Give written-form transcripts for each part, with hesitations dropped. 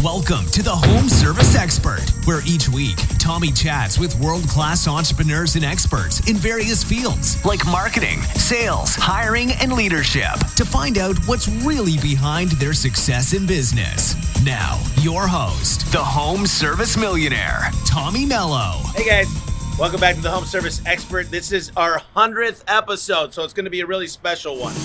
Welcome to the Home Service Expert, where each week, Tommy chats with world-class entrepreneurs and experts in various fields like marketing, sales, hiring, and leadership to find out what's really behind their success in business. Now, your host, the Home Service Millionaire, Tommy Mello. Hey guys, welcome back to the Home Service Expert. This is our 100th episode, so it's going to be a really special one.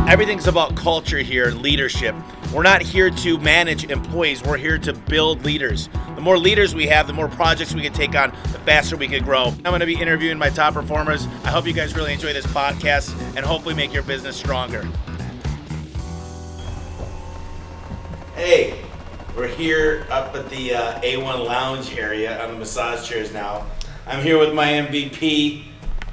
Everything's about culture here, leadership. We're not here to manage employees. We're here to build leaders. The more leaders we have, the more projects we can take on, the faster we can grow. I'm going to be interviewing my top performers. I hope you guys really enjoy this podcast and hopefully make your business stronger. Hey, we're here up at the A1 Lounge area on the massage chairs now. I'm here with my MVP,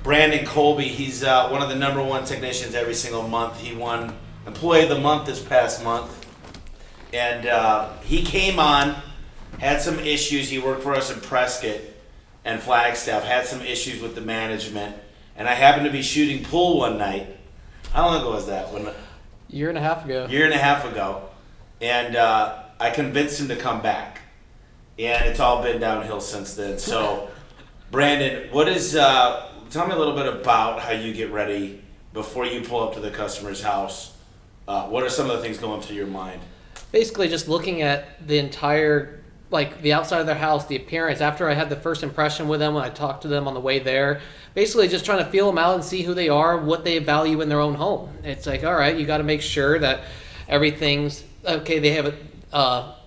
Brandon Colby. He's one of the number one technicians every single month. He won Employee of the Month this past month. And he came on, had some issues. He worked for us in Prescott and Flagstaff, had some issues with the management. And I happened to be shooting pool one night. How long ago was that? Year and a half ago. And I convinced him to come back. And it's all been downhill since then. So, Brandon, what is... tell me a little bit about how you get ready before you pull up to the customer's house. What are some of the things going through your mind? Basically just looking at the entire, the outside of their house, the appearance. After I had the first impression with them, when I talked to them on the way there, basically just trying to feel them out and see who they are, what they value in their own home. It's like, all right, you got to make sure that everything's okay. They have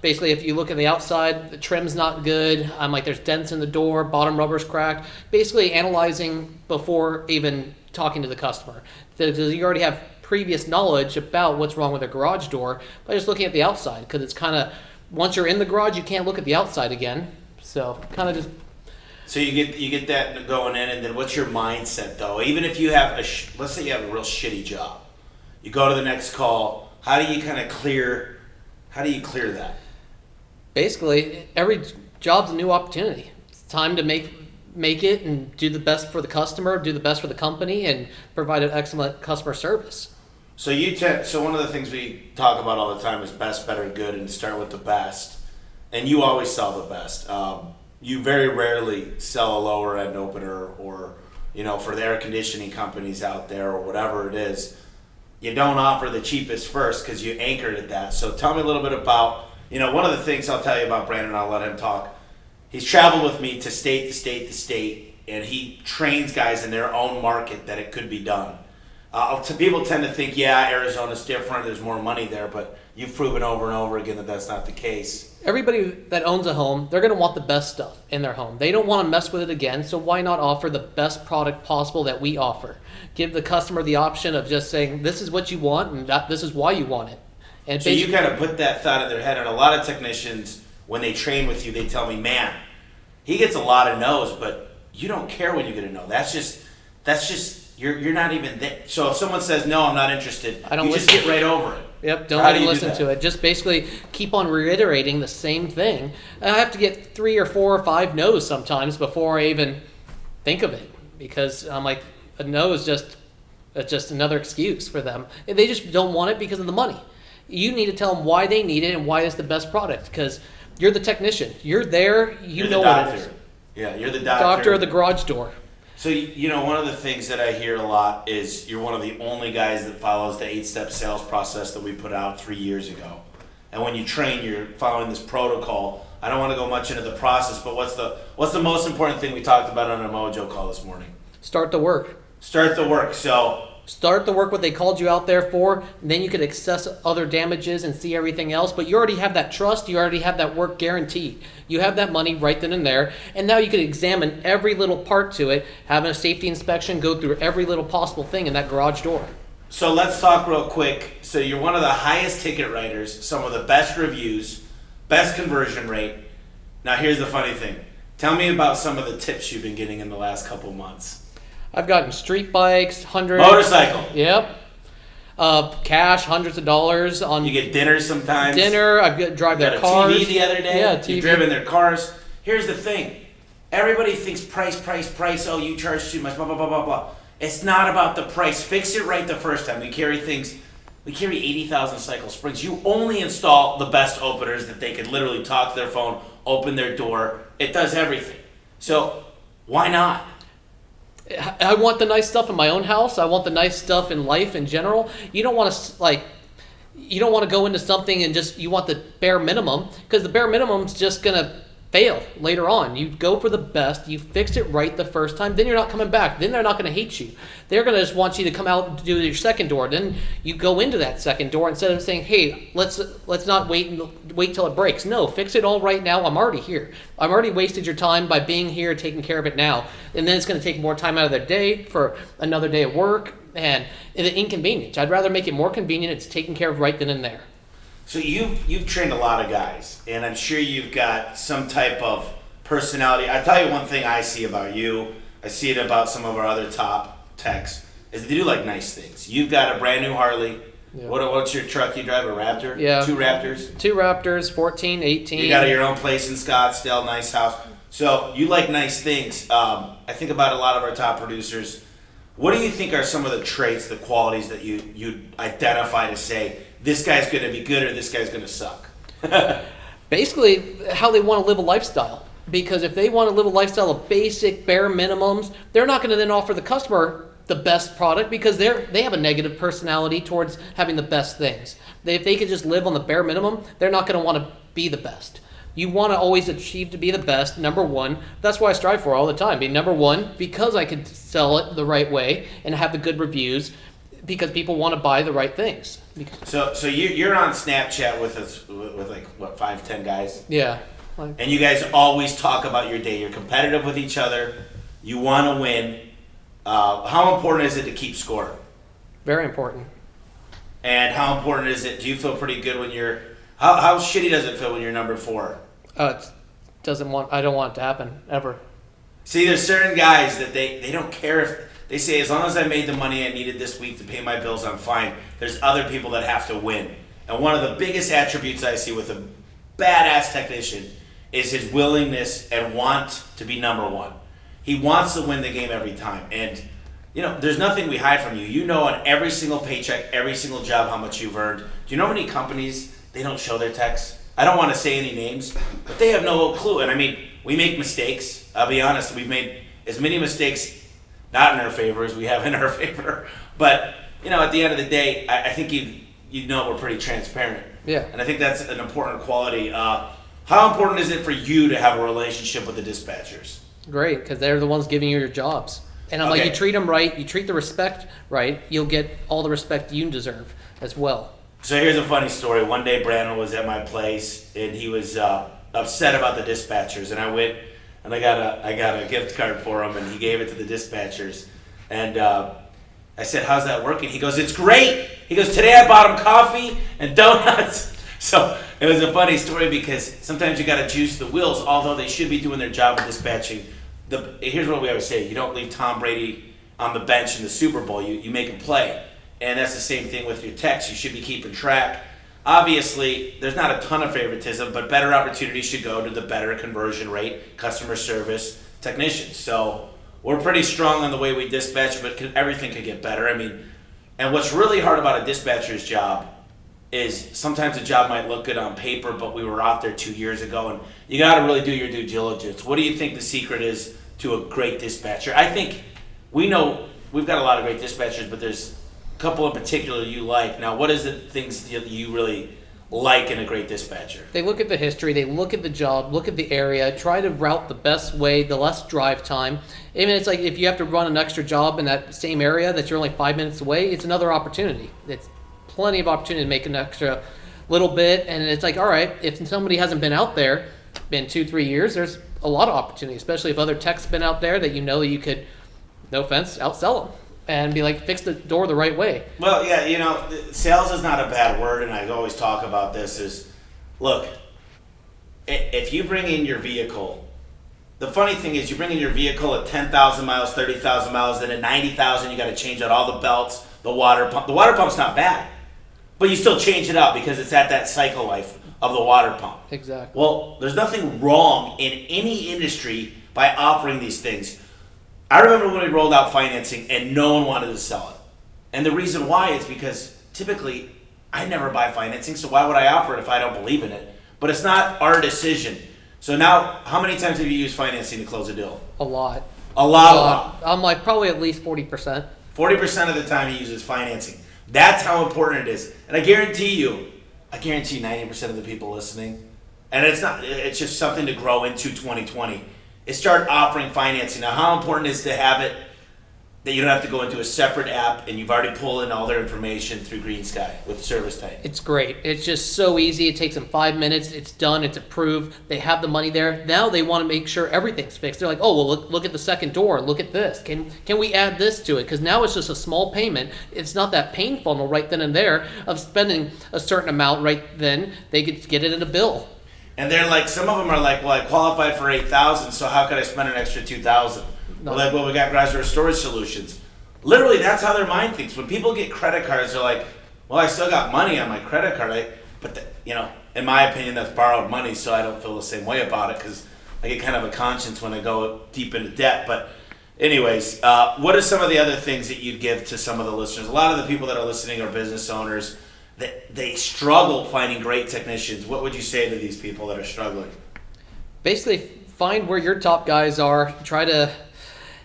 basically, if you look at the outside, the trim's not good. I'm like, there's dents in the door, bottom rubber's cracked. Basically analyzing before even talking to the customer. Because you already have previous knowledge about what's wrong with their garage door by just looking at the outside. Because it's kind of, once you're in the garage, you can't look at the outside again. So kind of just... So you get that going in, and then what's your mindset though? Even if you have let's say you have a real shitty job, you go to the next call. How do you clear that? Basically, every job's a new opportunity. It's time to make it and do the best for the customer, do the best for the company, and provide an excellent customer service. So one of the things we talk about all the time is best, better, good, and start with the best. And you always sell the best. You very rarely sell a lower end opener, or for the air conditioning companies out there or whatever it is. You don't offer the cheapest first because you anchored at that. So tell me a little bit about, one of the things I'll tell you about Brandon, I'll let him talk. He's traveled with me to state to state to state, and he trains guys in their own market that it could be done. People tend to think, Arizona's different, there's more money there, but you've proven over and over again that that's not the case. Everybody that owns a home, they're going to want the best stuff in their home. They don't want to mess with it again, so why not offer the best product possible that we offer? Give the customer the option of just saying, this is what you want, and this is why you want it. And so you kind of put that thought in their head, and a lot of technicians, when they train with you, they tell me, man, he gets a lot of no's, but you don't care when you get a no. That's just you're not even there. So if someone says, no, I'm not interested, you just get right over it. Yep, don't even listen to it. Just basically keep on reiterating the same thing. And I have to get 3 or 4 or 5 no's sometimes before I even think of it. Because I'm like, a no is just another excuse for them. They just don't want it because of the money. You need to tell them why they need it and why it's the best product. Because you're the technician. You're there. You know what it is. Yeah, you're the doctor. Doctor of the garage door. So, one of the things that I hear a lot is you're one of the only guys that follows the 8-step sales process that we put out 3 years ago. And when you train, you're following this protocol. I don't want to go much into the process, but what's the most important thing we talked about on a Mojo call this morning? Start the work. Start the work. So start the work, what they called you out there for, and then you could assess other damages and see everything else. But you already have that trust. You already have that work guaranteed. You have that money right then and there. And now you could examine every little part to it, having a safety inspection, go through every little possible thing in that garage door. So let's talk real quick. So you're one of the highest ticket writers, some of the best reviews, best conversion rate. Now here's the funny thing. Tell me about some of the tips you've been getting in the last couple months. I've gotten street bikes, motorcycle. Yep. Cash, hundreds of dollars on. You get dinner sometimes. Drive their cars. TV the other day. Yeah, TV. You've driven their cars. Here's the thing. Everybody thinks price. Oh, you charge too much, blah, blah, blah, blah, blah. It's not about the price. Fix it right the first time. We carry things We carry 80,000 cycle springs. You only install the best openers that they can literally talk to their phone, open their door. It does everything. So why not? I want the nice stuff in my own house. I want the nice stuff in life in general. You don't want to you don't want to go into something and you want the bare minimum, because the bare minimum is just going to fail later on. You go for the best. You fixed it right the first time. Then you're not coming back. Then they're not going to hate you. They're going to just want you to come out and do your second door. Then you go into that second door instead of saying, hey, let's not wait till it breaks. No, fix it all right now. I'm already here. I'm already wasted your time by being here, taking care of it now. And then it's going to take more time out of their day for another day of work and the inconvenience. I'd rather make it more convenient. It's taken care of right then and there. So you've trained a lot of guys, and I'm sure you've got some type of personality. I tell you one thing I see about you, I see it about some of our other top techs, is they do like nice things. You've got a brand new Harley. Yeah. What's your truck you drive, a Raptor? Yeah. 2 Raptors? 2 Raptors, 14, 18. You got your own place in Scottsdale, nice house. So you like nice things. I think about a lot of our top producers. What do you think are some of the traits, the qualities that you identify to say, this guy's going to be good or this guy's going to suck? Basically, how they want to live a lifestyle. Because if they want to live a lifestyle of basic, bare minimums, they're not going to then offer the customer the best product, because they have a negative personality towards having the best things. If they could just live on the bare minimum, they're not going to want to be the best. You want to always achieve to be the best, number one. That's what I strive for all the time. Be number one because I can sell it the right way and have the good reviews, because people want to buy the right things. So you're on Snapchat with us with like what 5-10 guys? Yeah. And you guys always talk about your day. You're competitive with each other. You want to win. How important is it to keep score? Very important. And how important is it? Do you feel pretty good when you're? How shitty does it feel when you're number 4? I don't want it to happen ever. See, there's certain guys that they don't care if they say, as long as I made the money I needed this week to pay my bills, I'm fine. There's other people that have to win. And one of the biggest attributes I see with a badass technician is his willingness and want to be number 1. He wants to win the game every time. And, there's nothing we hide from you. You know on every single paycheck, every single job, how much you've earned. Do you know how many companies, they don't show their techs? I don't want to say any names, but they have no clue. And I mean, we make mistakes. I'll be honest, we've made as many mistakes not in our favor as we have in our favor. But, at the end of the day, I think you know we're pretty transparent. Yeah. And I think that's an important quality. How important is it for you to have a relationship with the dispatchers? Great, because they're the ones giving you your jobs. And I'm like, you treat them right, you treat the respect right, you'll get all the respect you deserve as well. So here's a funny story. One day Brandon was at my place and he was upset about the dispatchers, and I went and I got a gift card for him, and he gave it to the dispatchers. And I said, how's that working? He goes, it's great. He goes, today I bought him coffee and donuts. So it was a funny story, because sometimes you got to juice the wheels, although they should be doing their job of dispatching. Here's what we always say. You don't leave Tom Brady on the bench in the Super Bowl. You make him play. And that's the same thing with your techs. You should be keeping track. Obviously, there's not a ton of favoritism, but better opportunities should go to the better conversion rate, customer service technicians. So we're pretty strong on the way we dispatch, but everything could get better. I mean, and what's really hard about a dispatcher's job is sometimes a job might look good on paper, but we were out there 2 years ago, and you got to really do your due diligence. What do you think the secret is to a great dispatcher? I think we know we've got a lot of great dispatchers, but there's a couple in particular you like. Now, what is the things that you really like in a great dispatcher? They look at the history, they look at the job, look at the area, try to route the best way, the less drive time. I mean, it's like if you have to run an extra job in that same area that you're only 5 minutes away, it's another opportunity. It's plenty of opportunity to make an extra little bit, and it's like, all right, if somebody hasn't been out there in 2-3 years, there's a lot of opportunity, especially if other techs have been out there that that you could, no offense, outsell them and be like, fix the door the right way. Well, yeah, sales is not a bad word, and I always talk about this is, look, if you bring in your vehicle, the funny thing is you bring in your vehicle at 10,000 miles, 30,000 miles, then at 90,000 you got to change out all the belts, the water pump. The water pump's not bad, but you still change it out because it's at that cycle life of the water pump. Exactly. Well, there's nothing wrong in any industry by offering these things. I remember when we rolled out financing and no one wanted to sell it. And the reason why is because typically I never buy financing, so why would I offer it if I don't believe in it? But it's not our decision. So now, how many times have you used financing to close a deal? A lot. A lot. I'm like probably at least 40%. 40% of the time he uses financing. That's how important it is. And I guarantee 90% of the people listening, and it's just something to grow into 2020, is start offering financing. Now, how important is to have it that you don't have to go into a separate app and you've already pulled in all their information through Green Sky with ServiceTitan? It's great. It's just so easy. It takes them 5 minutes. It's done. It's approved. They have the money there. Now they want to make sure everything's fixed. They're like, oh, well, look at the second door. Look at this. Can we add this to it? Because now it's just a small payment. It's not that painful right then and there of spending a certain amount right then. They could get it in a bill. And they're like, some of them are like, well, I qualified for $8,000, so how could I spend an extra $2,000? No. We're like, well, we got garage door storage solutions. Literally, that's how their mind thinks. When people get credit cards, they're like, well, I still got money on my credit card. In my opinion, that's borrowed money, so I don't feel the same way about it because I get kind of a conscience when I go deep into debt. But anyways, what are some of the other things that you'd give to some of the listeners? A lot of the people that are listening are business owners. They struggle finding great technicians. What would you say to these people that are struggling? Basically, find where your top guys are. Try to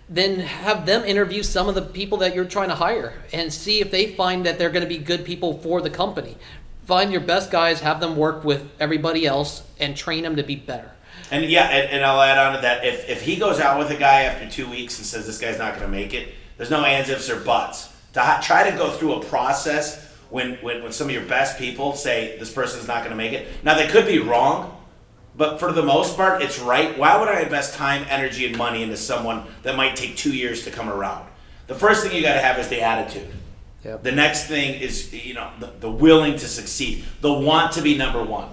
then have them interview some of the people that you're trying to hire and see if they find that they're going to be good people for the company. Find your best guys, have them work with everybody else, and train them to be better. And and I'll add on to that. If he goes out with a guy after 2 weeks and says this guy's not going to make it, there's no ands, ifs, or buts. Try to go through a process when some of your best people say this person's not going to make it. Now, they could be wrong, but for the most part, it's right. Why would I invest time, energy, and money into someone that might take 2 years to come around? The first thing you got to have is the attitude. Yep. The next thing is the willing to succeed, the want to be number one,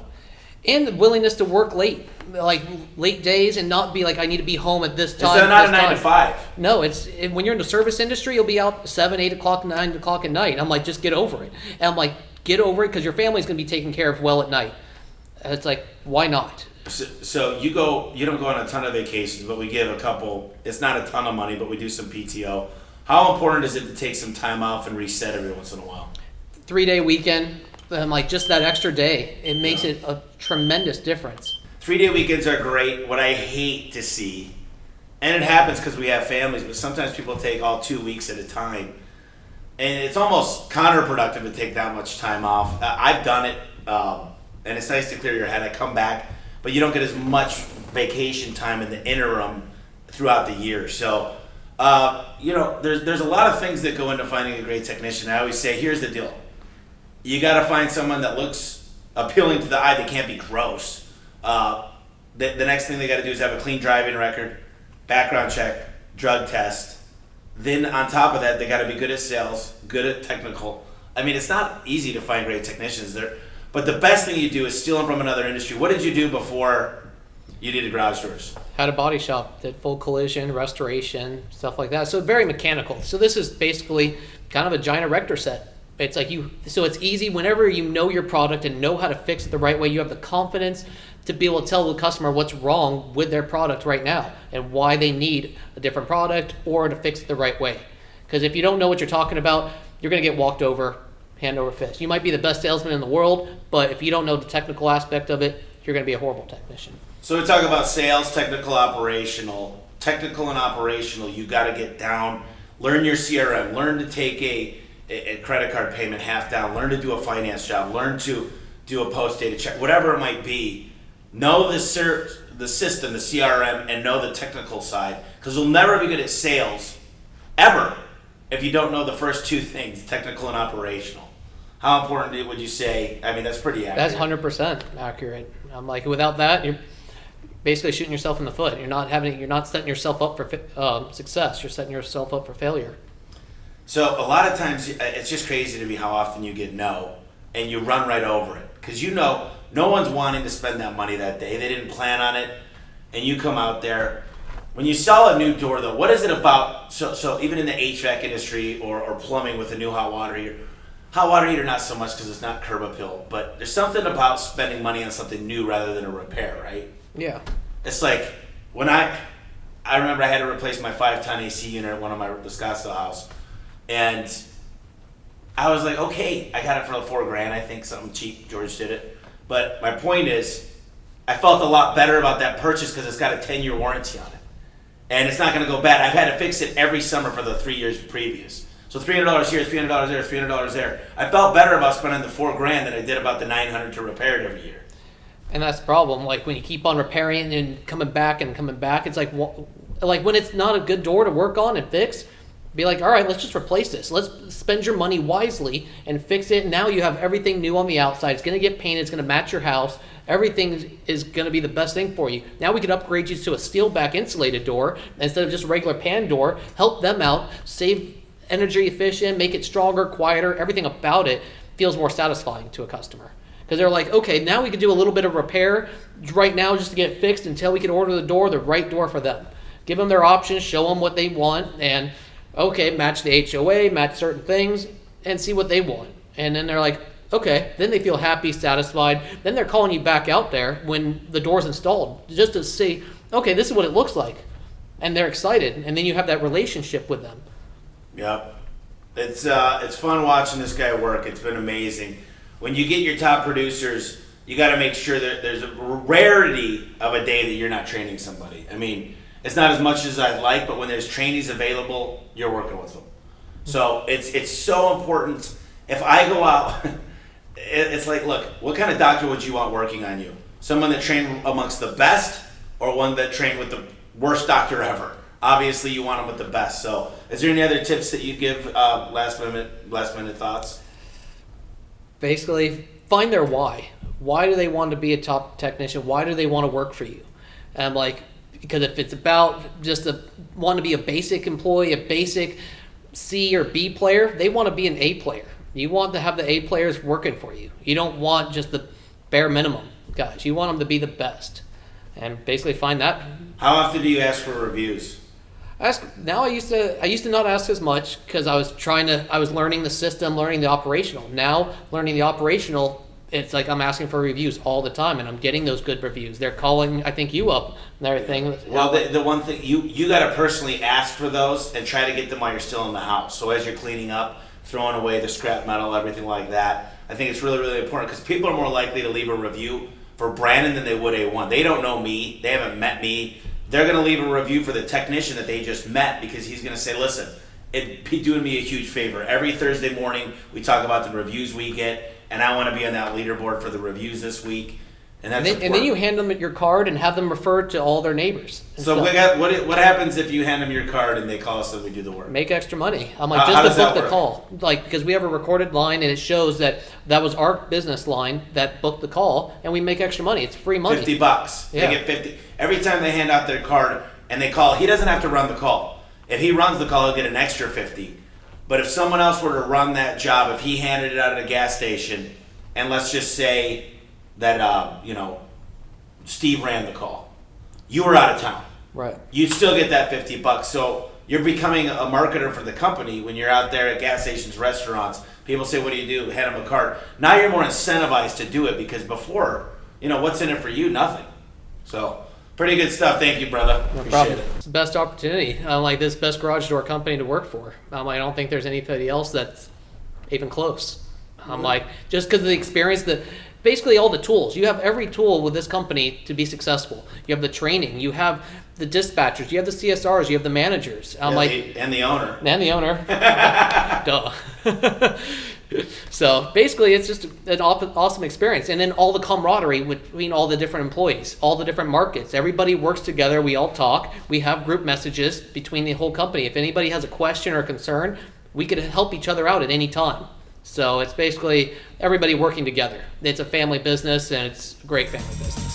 and the willingness to work late, like late days, and not be like I need to be home at this time. It's not a 9 to 5. No, when you're in the service industry, you'll be out 7, 8 o'clock, 9 o'clock at night. I'm like, just get over it. And I'm like, get over it because your family's going to be taken care of well at night. And it's like, why not? So you don't go on a ton of vacations, but we give a couple. It's not a ton of money, but we do some PTO. How important is it to take some time off and reset every once in a while? 3-day weekend, like just that extra day, it makes it a tremendous difference. 3-day weekends are great. What I hate to see, and it happens because we have families, but sometimes people take all 2 weeks at a time, and it's almost counterproductive to take that much time off. I've done it, and it's nice to clear your head. I come back, but you don't get as much vacation time in the interim throughout the year. So, there's a lot of things that go into finding a great technician. I always say, here's the deal. You got to find someone that looks appealing to the eye. They can't be gross. The next thing they got to do is have a clean driving record, background check, drug test. Then on top of that, they got to be good at sales, good at technical. I mean, it's not easy to find great technicians there. But the best thing you do is steal them from another industry. What did you do before you did garage doors? Had a body shop, did full collision, restoration, stuff like that. So very mechanical. So this is basically kind of a giant erector set. It's like so it's easy whenever you know your product and know how to fix it the right way. You have the confidence to be able to tell the customer what's wrong with their product right now and why they need a different product or to fix it the right way. Because if you don't know what you're talking about, you're going to get walked over, hand over fist. You might be the best salesman in the world, but if you don't know the technical aspect of it, you're going to be a horrible technician. So we talk about sales, technical, operational. Technical and operational, you got to get down. Learn your CRM. Learn to take a credit card payment half down. Learn to do a finance job. Learn to do a post-data check. Whatever it might be. Know the system, the CRM, and know the technical side. Because you'll never be good at sales, ever, if you don't know the first two things, technical and operational. How important would you say? I mean, that's pretty accurate. That's 100% accurate. I'm like, without that, you're basically shooting yourself in the foot. You're not setting yourself up for success. You're setting yourself up for failure. So a lot of times, it's just crazy to me how often you get no, and you run right over it. Because no one's wanting to spend that money that day. They didn't plan on it, and you come out there. When you sell a new door, though, what is it about? So even in the HVAC industry or plumbing with a new hot water heater, not so much because it's not curb appeal, but there's something about spending money on something new rather than a repair, right? Yeah. It's like when I remember I had to replace my 5-ton AC unit at one of the Scottsdale house, and I was like, okay, I got it for $4,000, I think, something cheap. George did it. But my point is, I felt a lot better about that purchase because it's got a 10-year warranty on it. And it's not going to go bad. I've had to fix it every summer for the 3 years previous. So $300 here, $300 there, $300 there. I felt better about spending the $4,000 than I did about the $900 to repair it every year. And that's the problem. Like when you keep on repairing and coming back, it's like when it's not a good door to work on and fix, be like, all right, let's just replace this. Let's spend your money wisely and fix it. Now you have everything new on the outside. It's going to get painted. It's going to match your house. Everything is going to be the best thing for you. Now we could upgrade you to a steel back insulated door instead of just a regular pan door. Help them out, save energy efficient, make it stronger, quieter. Everything about it feels more satisfying to a customer. Because they're like, okay, now we could do a little bit of repair right now just to get it fixed until we can order the right door for them. Give them their options, show them what they want, and okay, match the HOA, match certain things, and see what they want. And then they're like, okay, then they feel happy, satisfied. Then they're calling you back out there when the door's installed just to see, okay, this is what it looks like. And they're excited, and then you have that relationship with them. Yep. It's fun watching this guy work. It's been amazing. When you get your top producers, you got to make sure that there's a rarity of a day that you're not training somebody. I mean, it's not as much as I'd like, but when there's trainees available, you're working with them. So it's so important. If I go out, it's like, look, what kind of doctor would you want working on you? Someone that trained amongst the best, or one that trained with the worst doctor ever? Obviously, you want them with the best. So, is there any other tips that you give? Last minute thoughts. Basically, find their why. Why do they want to be a top technician? Why do they want to work for you? And because if it's about just want to be a basic employee, a basic C or B player, they want to be an A player. You want to have the A players working for you. You don't want just the bare minimum guys. You want them to be the best. And basically find that. How often do you ask for reviews? I used to not ask as much because I was learning the system, learning the operational. Now learning the operational, it's like I'm asking for reviews all the time, and I'm getting those good reviews. They're calling, I think, you up and everything. Well, the one thing you got to personally ask for those and try to get them while you're still in the house. So as you're cleaning up, throwing away the scrap metal, everything like that, I think it's really, really important because people are more likely to leave a review for Brandon than they would A1. They don't know me. They haven't met me. They're going to leave a review for the technician that they just met because he's going to say, listen, it'd be doing me a huge favor. Every Thursday morning, we talk about the reviews we get, and I want to be on that leaderboard for the reviews this week. And then you hand them your card and have them referred to all their neighbors. So what happens if you hand them your card and they call us and we do the work? Make extra money. I'm like, just to book the call. Like, because we have a recorded line and it shows that was our business line that booked the call, and we make extra money. It's free money. $50. Yeah. They get 50 every time they hand out their card and they call. He doesn't have to run the call. If he runs the call, he'll get an extra 50. But if someone else were to run that job, if he handed it out at a gas station, and let's just say that Steve ran the call, you were out of town, right? You'd still get that $50. So you're becoming a marketer for the company when you're out there at gas stations, restaurants. People say, what do you do? Hand them a card. Now you're more incentivized to do it because before, what's in it for you? Nothing. So pretty good stuff. Thank you, brother. No Appreciate problem. it. It's the best opportunity. Like this best garage door company to work for. I don't think there's anybody else that's even close. I'm like, just because of the experience, basically all the tools. You have every tool with this company to be successful. You have the training. You have the dispatchers. You have the CSRs. You have the managers. And the owner. And the owner. Duh. So basically, it's just an awesome experience. And then all the camaraderie between all the different employees, all the different markets. Everybody works together. We all talk. We have group messages between the whole company. If anybody has a question or a concern, we could help each other out at any time. So it's basically everybody working together. It's a family business, and it's a great family business.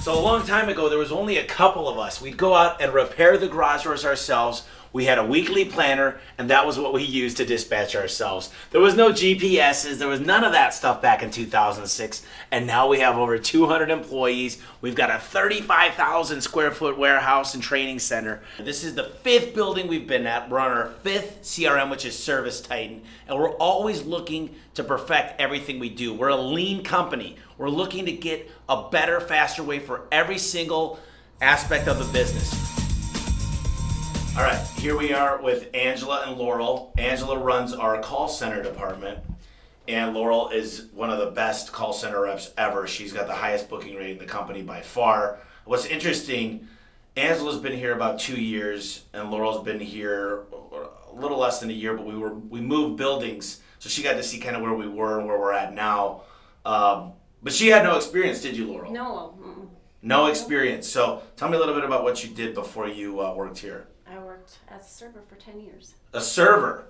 So a long time ago, there was only a couple of us. We'd go out and repair the garage doors ourselves. We had a weekly planner, and that was what we used to dispatch ourselves. There was no GPSs. There was none of that stuff back in 2006. And now we have over 200 employees. We've got a 35,000 square foot warehouse and training center. This is the 5th building we've been at. We're on our 5th CRM, which is ServiceTitan. And we're always looking to perfect everything we do. We're a lean company. We're looking to get a better, faster way for every single aspect of the business. All right. Here we are with Angela and Laurel. Angela runs our call center department, and Laurel is one of the best call center reps ever. She's got the highest booking rate in the company by far. What's interesting, Angela's been here about 2 years, and Laurel's been here a little less than a year, but we moved buildings, so she got to see kind of where we were and where we're at now. But she had no experience, did you, Laurel? No. No experience. So tell me a little bit about what you did before you worked here. I worked as a server for 10 years. A server.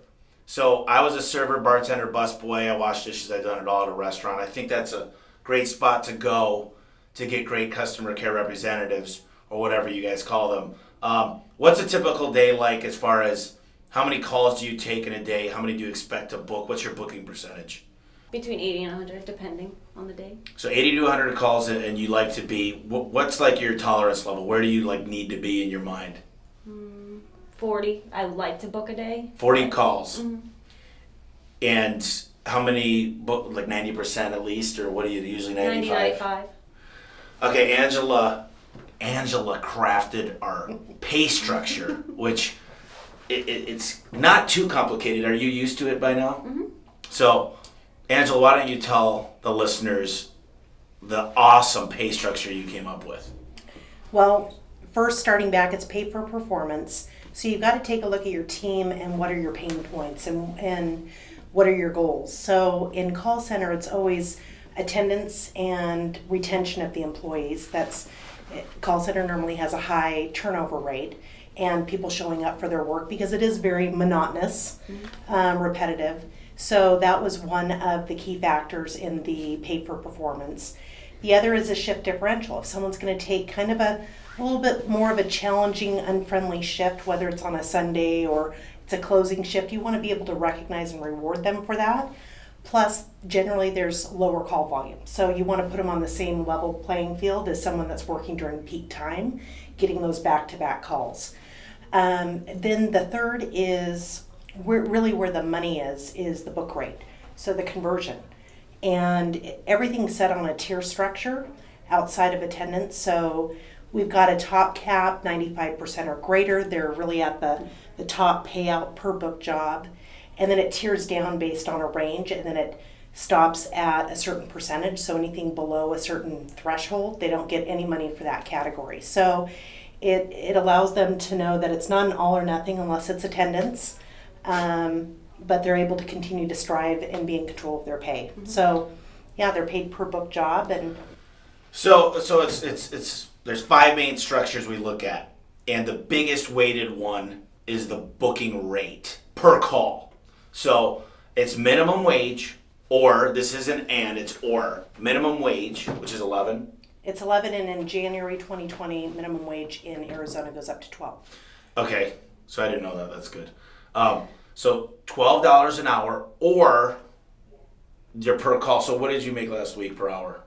So I was a server, bartender, busboy. I washed dishes. I've done it all at a restaurant. I think that's a great spot to go to get great customer care representatives, or whatever you guys call them. What's a typical day like as far as how many calls do you take in a day? How many do you expect to book? What's your booking percentage? Between 80 and 100, depending on the day. So 80 to 100 calls, and you like to be, what's like your tolerance level? Where do you like need to be in your mind? 40. I like to book a day. 40 calls. Mm-hmm. And how many book, like 90% at least, or what do you usually 95? 95. Okay, Angela crafted our pay structure, which it's not too complicated. Are you used to it by now? Mm-hmm. So, Angela, why don't you tell the listeners the awesome pay structure you came up with? Well, first starting back, it's pay for performance. So you've got to take a look at your team and what are your pain points and what are your goals. So in call center, it's always attendance and retention of the employees. Call center normally has a high turnover rate and people showing up for their work because it is very monotonous, repetitive. So that was one of the key factors in the pay for performance. The other is a shift differential. If someone's going to take kind of a little bit more of a challenging, unfriendly shift, whether it's on a Sunday or it's a closing shift, you want to be able to recognize and reward them for that. Plus, generally there's lower call volume. So you want to put them on the same level playing field as someone that's working during peak time, getting those back-to-back calls. Then the third is where the money is the book rate, so the conversion. And everything's set on a tier structure outside of attendance. So we've got a top cap, 95% or greater. They're really at the top payout per book job. And then it tiers down based on a range, and then it stops at a certain percentage. So anything below a certain threshold, they don't get any money for that category. So it allows them to know that it's not an all or nothing unless it's attendance. But they're able to continue to strive and be in control of their pay. Mm-hmm. So, yeah, they're paid per book job, and so it's there's 5 main structures we look at, and the biggest weighted one is the booking rate per call. So it's minimum wage, or this isn't it's or minimum wage, which is 11. It's 11, and in January 2020, minimum wage in Arizona goes up to 12. Okay, so I didn't know that. That's good. So $12 an hour, or your per call. So what did you make last week per hour?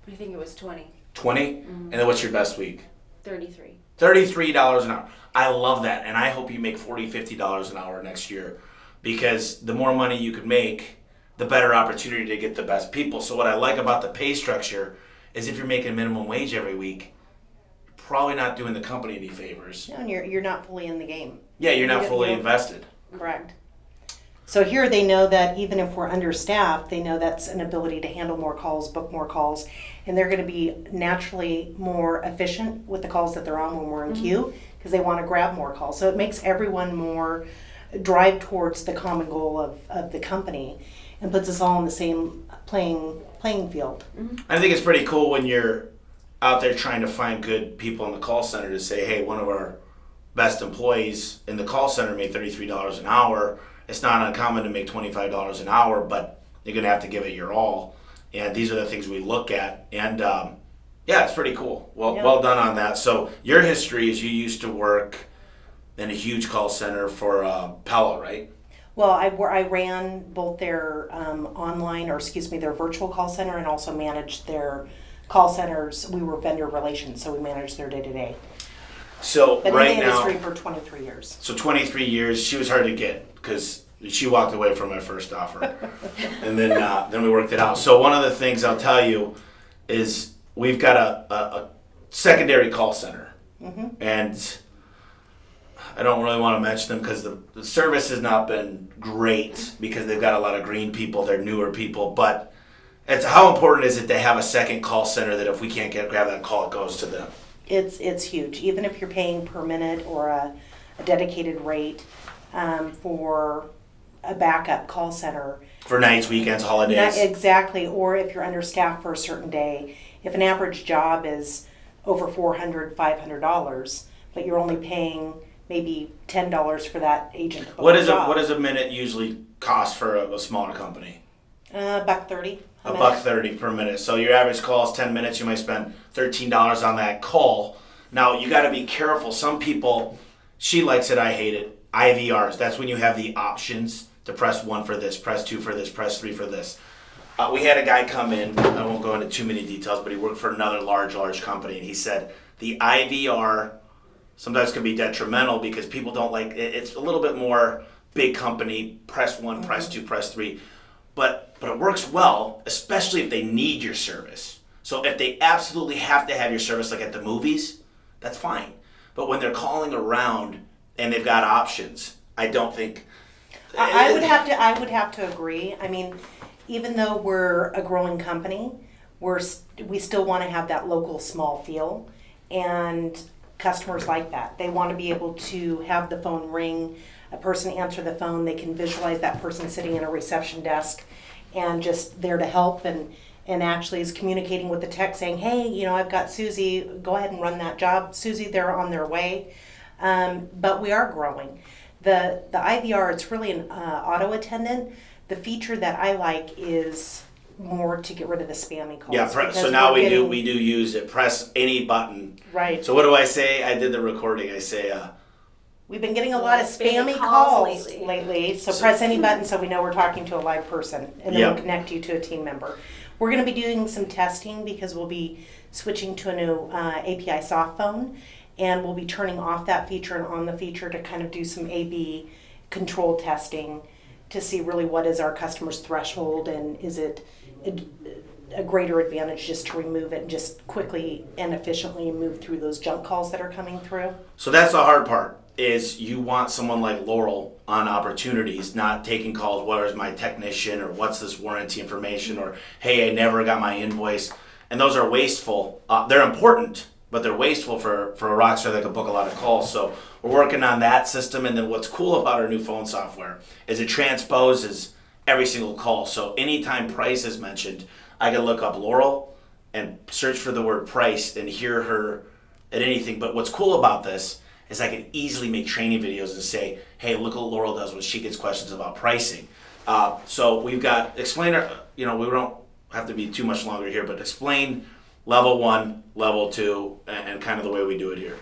I think it was 20. 20? Mm-hmm. And then what's your best week? 33. $33 an hour. I love that, and I hope you make $40, $50 an hour next year, because the more money you can make, the better opportunity to get the best people. So what I like about the pay structure is if you're making minimum wage every week, you're probably not doing the company any favors. No, and you're not fully in the game. Yeah, you're not fully invested. Correct. So here they know that even if we're understaffed, they know that's an ability to handle more calls, book more calls, and they're going to be naturally more efficient with the calls that they're on when we're in queue, because they want to grab more calls. So it makes everyone more drive towards the common goal of the company and puts us all in the same playing field. Mm-hmm. I think it's pretty cool when you're out there trying to find good people in the call center to say, hey, one of our best employees in the call center made $33 an hour. It's not uncommon to make $25 an hour, but you're going to have to give it your all. And these are the things we look at. And yeah, it's pretty cool. Well done on that. So your history is you used to work in a huge call center for Pella, right? Well, I ran both their their virtual call center, and also managed their call centers. We were vendor relations, so we managed their day-to-day. So Been right in the now, industry for 23 years. So 23 years, she was hard to get because she walked away from my first offer, and then we worked it out. So one of the things I'll tell you is we've got a secondary call center, and I don't really want to mention them because the service has not been great because they've got a lot of green people, they're newer people, but it's how important is it to have a second call center that if we can't grab that call, it goes to them? It's huge. Even if you're paying per minute or a dedicated rate for a backup call center. For nights, weekends, holidays. Not exactly, or if you're understaffed for a certain day. If an average job is over $400, $500, but you're only paying maybe $10 for that agent to book What a job. What does a minute usually cost for a smaller company? $1.30. $1.30 per minute. So your average call is 10 minutes. You might spend $13 on that call. Now you got to be careful. Some people, she likes it, I hate it. IVRs. That's when you have the options to press 1 for this, press 2 for this, press 3 for this. We had a guy come in. I won't go into too many details, but he worked for another large company, and he said the IVR sometimes can be detrimental because people don't like it. It's a little bit more big company. Press 1, press 2, press 3. But it works well, especially if they need your service. So if they absolutely have to have your service, like at the movies, that's fine. But when they're calling around and they've got options, I don't think. I would have to agree. I mean, even though we're a growing company, we still want to have that local small feel, and customers like that. They want to be able to have the phone ring, a person answer the phone, they can visualize that person sitting in a reception desk and just there to help and actually is communicating with the tech saying, hey, I've got Susie, go ahead and run that job. Susie, they're on their way. But we are growing. The IVR, it's really an auto attendant. The feature that I like is more to get rid of the spammy calls. Yeah, so now we do use it. Press any button. Right. So what do I say? I did the recording. I say, we've been getting a lot of spammy calls lately. So press any button so we know we're talking to a live person, and then we'll connect you to a team member. We're going to be doing some testing because we'll be switching to a new API soft phone, and we'll be turning off that feature and on the feature to kind of do some A/B control testing to see really what is our customer's threshold, and is it a greater advantage just to remove it and just quickly and efficiently move through those junk calls that are coming through. So that's the hard part, is you want someone like Laurel on opportunities, not taking calls, where's my technician, or what's this warranty information, or hey, I never got my invoice. And those are wasteful. They're important, but they're wasteful for a rock star that can book a lot of calls. So we're working on that system. And then what's cool about our new phone software is it transposes every single call. So anytime price is mentioned, I can look up Laurel and search for the word price and hear her at anything. But what's cool about this is I can easily make training videos and say, hey, look what Laurel does when she gets questions about pricing. So we've got, we don't have to be too much longer here, but explain level 1, level 2, and kind of the way we do it here.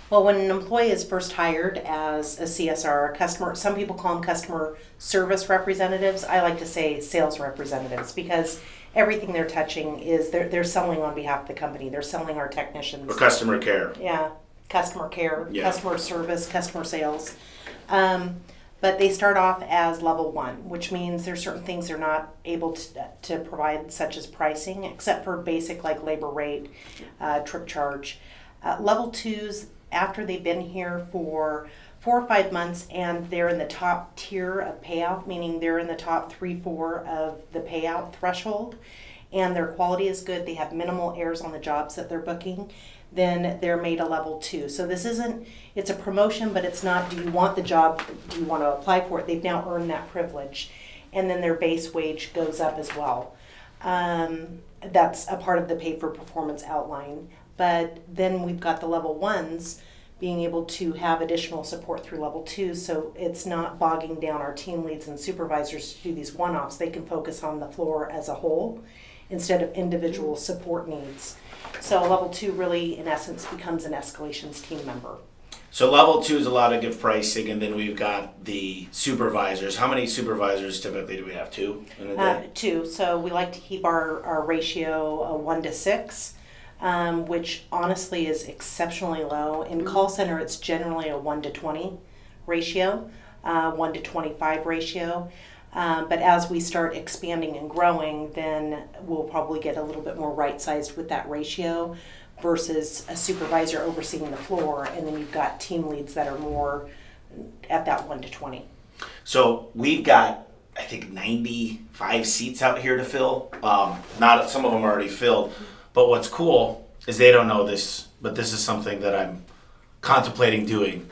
Well, when an employee is first hired as a CSR, customer, some people call them customer service representatives. I like to say sales representatives, because everything they're touching is they're selling on behalf of the company. They're selling our technicians. Or customer care. Yeah, customer care, yeah. Customer service, customer sales. But they start off as level 1, which means there's certain things they're not able to provide, such as pricing, except for basic like labor rate, trip charge. Level 2s, after they've been here for 4 or 5 months and they're in the top tier of payout, meaning they're in the top 3-4 of the payout threshold, and their quality is good, they have minimal errors on the jobs that they're booking, then they're made a level 2. So this isn't, it's a promotion, but it's not, do you want the job, do you want to apply for it? They've now earned that privilege. And then their base wage goes up as well. That's a part of the pay for performance outline. But then we've got the level 1s being able to have additional support through level 2, so it's not bogging down our team leads and supervisors to do these one-offs. They can focus on the floor as a whole instead of individual support needs. So level 2 really, in essence, becomes an escalations team member. So level 2 is allowed to give pricing, and then we've got the supervisors. How many supervisors typically do we have? 2 in a day? 2. So we like to keep our ratio 1 to 6. Which honestly is exceptionally low. In call center, it's generally a 1 to 20 ratio, 1 to 25 ratio. But as we start expanding and growing, then we'll probably get a little bit more right-sized with that ratio. versus a supervisor overseeing the floor, and then you've got team leads that are more at that 1 to 20. So we've got, I think, 95 seats out here to fill. Not some of them are already filled, but what's cool is they don't know this, but this is something that I'm contemplating doing.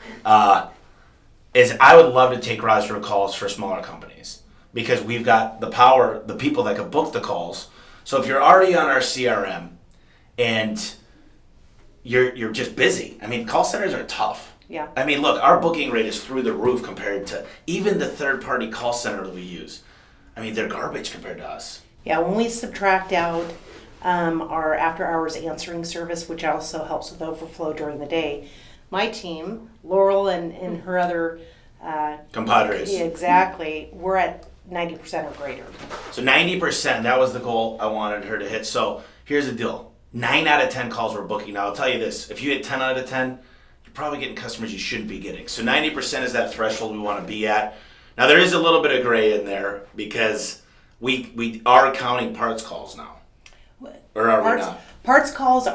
Is I would love to take roster calls for smaller companies because we've got the power, the people that could book the calls. So if you're already on our CRM and you're just busy, I mean, call centers are tough. Yeah. I mean, look, our booking rate is through the roof compared to even the third-party call center that we use. I mean, they're garbage compared to us. Yeah, when we subtract out our after-hours answering service, which also helps with overflow during the day, my team, Laurel and her other compadres. Yeah, exactly. We're at 90% or greater. So 90%, that was the goal I wanted her to hit. So here's the deal. 9 out of 10 calls we're booking. Now, I'll tell you this. If you hit 10 out of 10, you're probably getting customers you shouldn't be getting. So 90% is that threshold we want to be at. Now, there is a little bit of gray in there because we are counting parts calls now. Or are we not? Parts calls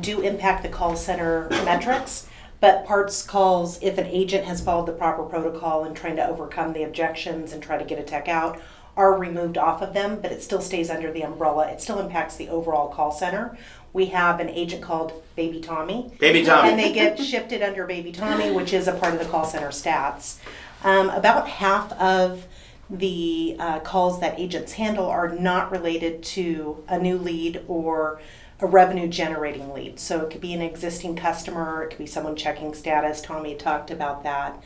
do impact the call center metrics, but parts calls, if an agent has followed the proper protocol and trying to overcome the objections and try to get a tech out, are removed off of them, but it still stays under the umbrella. It still impacts the overall call center. We have an agent called Baby Tommy. Baby Tommy. And they get shifted under Baby Tommy, which is a part of the call center stats. About half of the calls that agents handle are not related to a new lead or a revenue generating lead. So it could be an existing customer, it could be someone checking status. Tommy talked about that.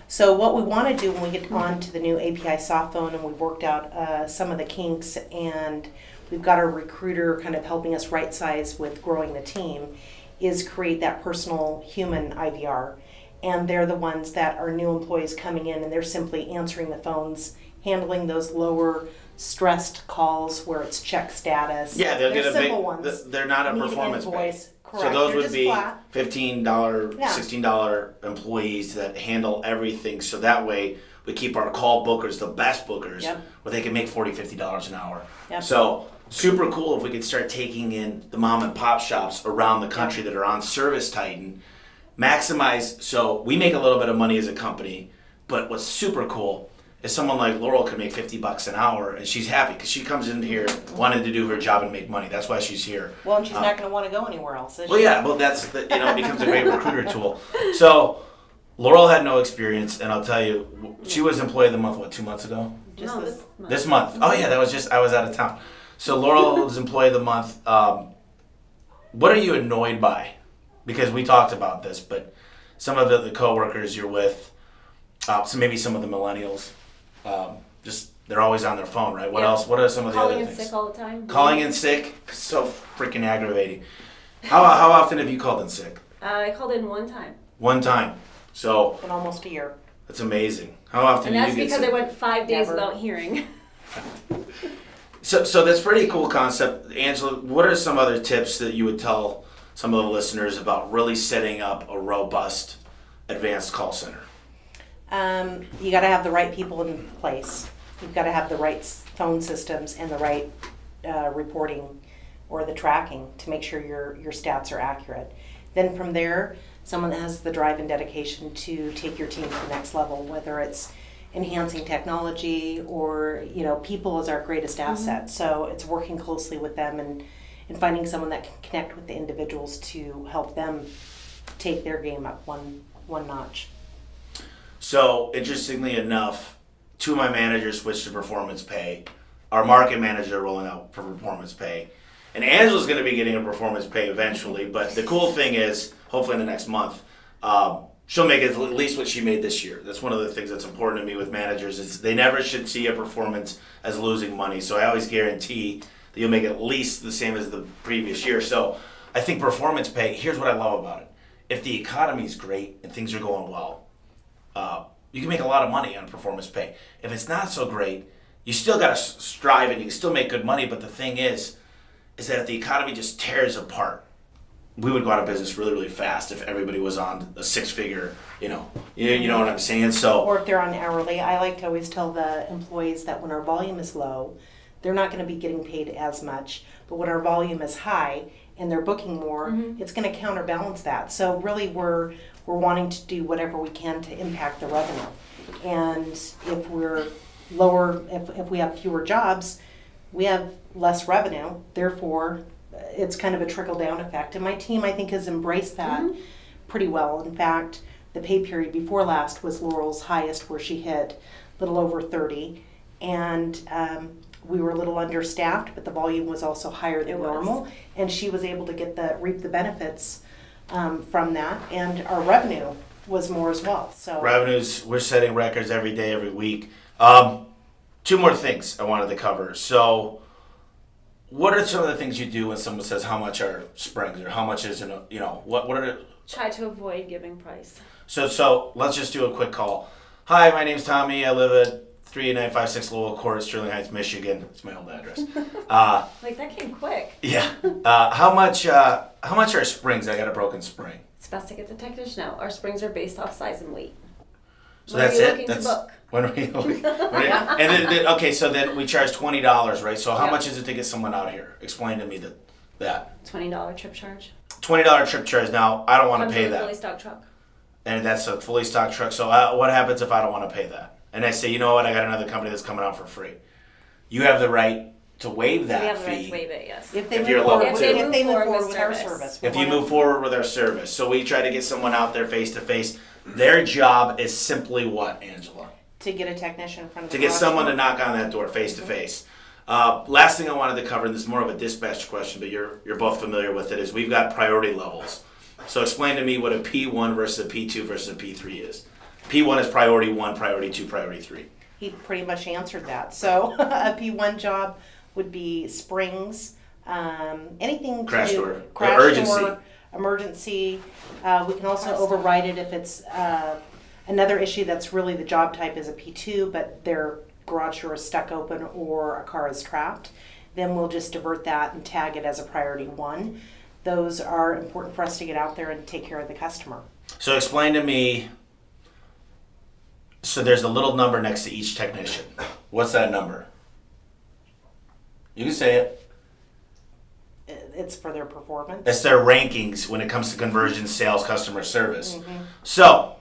So what we want to do when we get on to the new API soft phone and we've worked out some of the kinks and we've got our recruiter kind of helping us right size with growing the team is create that personal human IVR. And they're the ones that are new employees coming in and they're simply answering the phones, handling those lower stressed calls where it's check status. Yeah, they'll get a simple big, ones. they're not a Need performance invoice. pay. Correct. So those They're would just be flat. $15, Yeah. $16 employees that handle everything. So that way we keep our call bookers, the best bookers, Yep. where they can make $40, $50 an hour. Yep. So super cool if we could start taking in the mom and pop shops around the country that are on ServiceTitan, maximize. So we make a little bit of money as a company, but what's super cool is someone like Laurel can make $50 an hour and she's happy because she comes in here wanting to do her job and make money. That's why she's here. Well, and she's not going to want to go anywhere else, is Well, she? yeah, well, that's it becomes a great recruiter tool. So Laurel had no experience, and I'll tell you, she was employee of the month. What, 2 months ago? Just No, this- This month. Oh yeah, I was out of town. So Laurel was employee of the month. What are you annoyed by? Because we talked about this, but some of the coworkers you're with, so maybe some of the millennials, just they're always on their phone, right? What Yeah. else? What are some of the Calling other in things? sick all the time. Calling in sick, so freaking aggravating. How often have you called in sick? I called in one time. One time. So in almost a year. that's amazing. How often And do that's you get because sick? I went 5 days Never. without hearing. So that's pretty cool concept. Angela, what are some other tips that you would tell some of the listeners about really setting up a robust advanced call center? You got to have the right people in place. You've got to have the right phone systems and the right reporting or the tracking to make sure your stats are accurate. Then from there, someone that has the drive and dedication to take your team to the next level, whether it's enhancing technology or, people is our greatest asset. So it's working closely with them and finding someone that can connect with the individuals to help them take their game up one notch. So interestingly enough, 2 of my managers switched to performance pay. Our market manager rolling out for performance pay. And Angela's going to be getting a performance pay eventually, but the cool thing is, hopefully in the next month, she'll make at least what she made this year. That's one of the things that's important to me with managers is they never should see a performance as losing money. So I always guarantee that you'll make at least the same as the previous year. So I think performance pay, here's what I love about it. If the economy is great and things are going well, you can make a lot of money on performance pay. If it's not so great, you still got to strive and you can still make good money. But the thing is that if the economy just tears apart, we would go out of business really, really fast if everybody was on a 6-figure, you know what I'm saying? So, Or if they're on hourly, I like to always tell the employees that when our volume is low, they're not going to be getting paid as much. But when our volume is high and they're booking more, it's going to counterbalance that. So really we're wanting to do whatever we can to impact the revenue. And if we're lower, if we have fewer jobs, we have less revenue. Therefore, it's kind of a trickle-down effect. And my team, I think, has embraced that pretty well. In fact, the pay period before last was Laurel's highest, where she hit a little over 30. And we were a little understaffed, but the volume was also higher than normal. And she was able to reap the benefits from that. And our revenue was more as well. So revenues, we're setting records every day, every week. Two more things I wanted to cover. So what are some of the things you do when someone says how much are springs or how much is, what are the... Try to avoid giving price. So let's just do a quick call. Hi, my name's Tommy. I live at 38956 Lowell Court, Sterling Heights, Michigan. It's my old address. Like that came quick. Yeah. How much are springs? I got a broken spring. It's best to get the technician out. Our springs are based off size and weight. So when that's are you it. Looking to book? When are we? And then, okay, so then we charge $20, right? So how much is it to get someone out here? Explain to me that. $20 trip charge. $20 trip charge. Now I don't want to pay that. Fully stocked truck. And that's a fully stocked truck. So what happens if I don't want to pay that? And I say, you know what? I got another company that's coming out for free. You have the right to waive that we have fee. the right to waive it, yes. if they you're move forward, local too. if they move forward with with our service. service. If you move forward with our service. So we try to get someone out there face to face. Their job is simply what, Angela? To get a technician in front of To the get garage someone door. to knock on that door face to face. Last thing I wanted to cover, and this is more of a dispatch question, but you're both familiar with it, is we've got priority levels. So explain to me what a P1 versus a P2 versus a P3 is. P1 is priority 1, priority 2, priority 3. He pretty much answered that. So a P1 job would be springs, anything Crash to door. crash Urgency. door, emergency. We can also override it if it's another issue that's really the job type is a P2, but their garage door is stuck open or a car is trapped. Then we'll just divert that and tag it as a priority 1. Those are important for us to get out there and take care of the customer. So explain to me, so there's a little number next to each technician. What's that number? You can say it. It's for their performance. It's their rankings when it comes to conversion, sales, customer service. So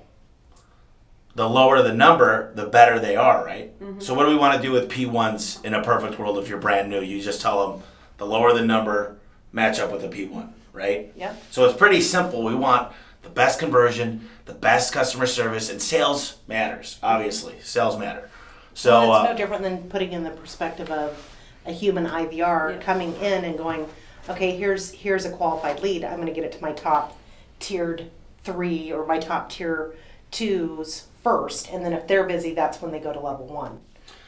the lower the number, the better they are, right? So what do we want to do with P1s in a perfect world if you're brand new? You just tell them the lower the number, match up with a P1, right? Yep. So it's pretty simple. We want the best conversion, the best customer service, and sales matters, obviously. Sales matter. So Well, it's no different than putting in the perspective of a human IVR coming in and going, okay, here's a qualified lead. I'm going to get it to my top tiered 3 or my top tier 2s first, and then if they're busy, that's when they go to level 1.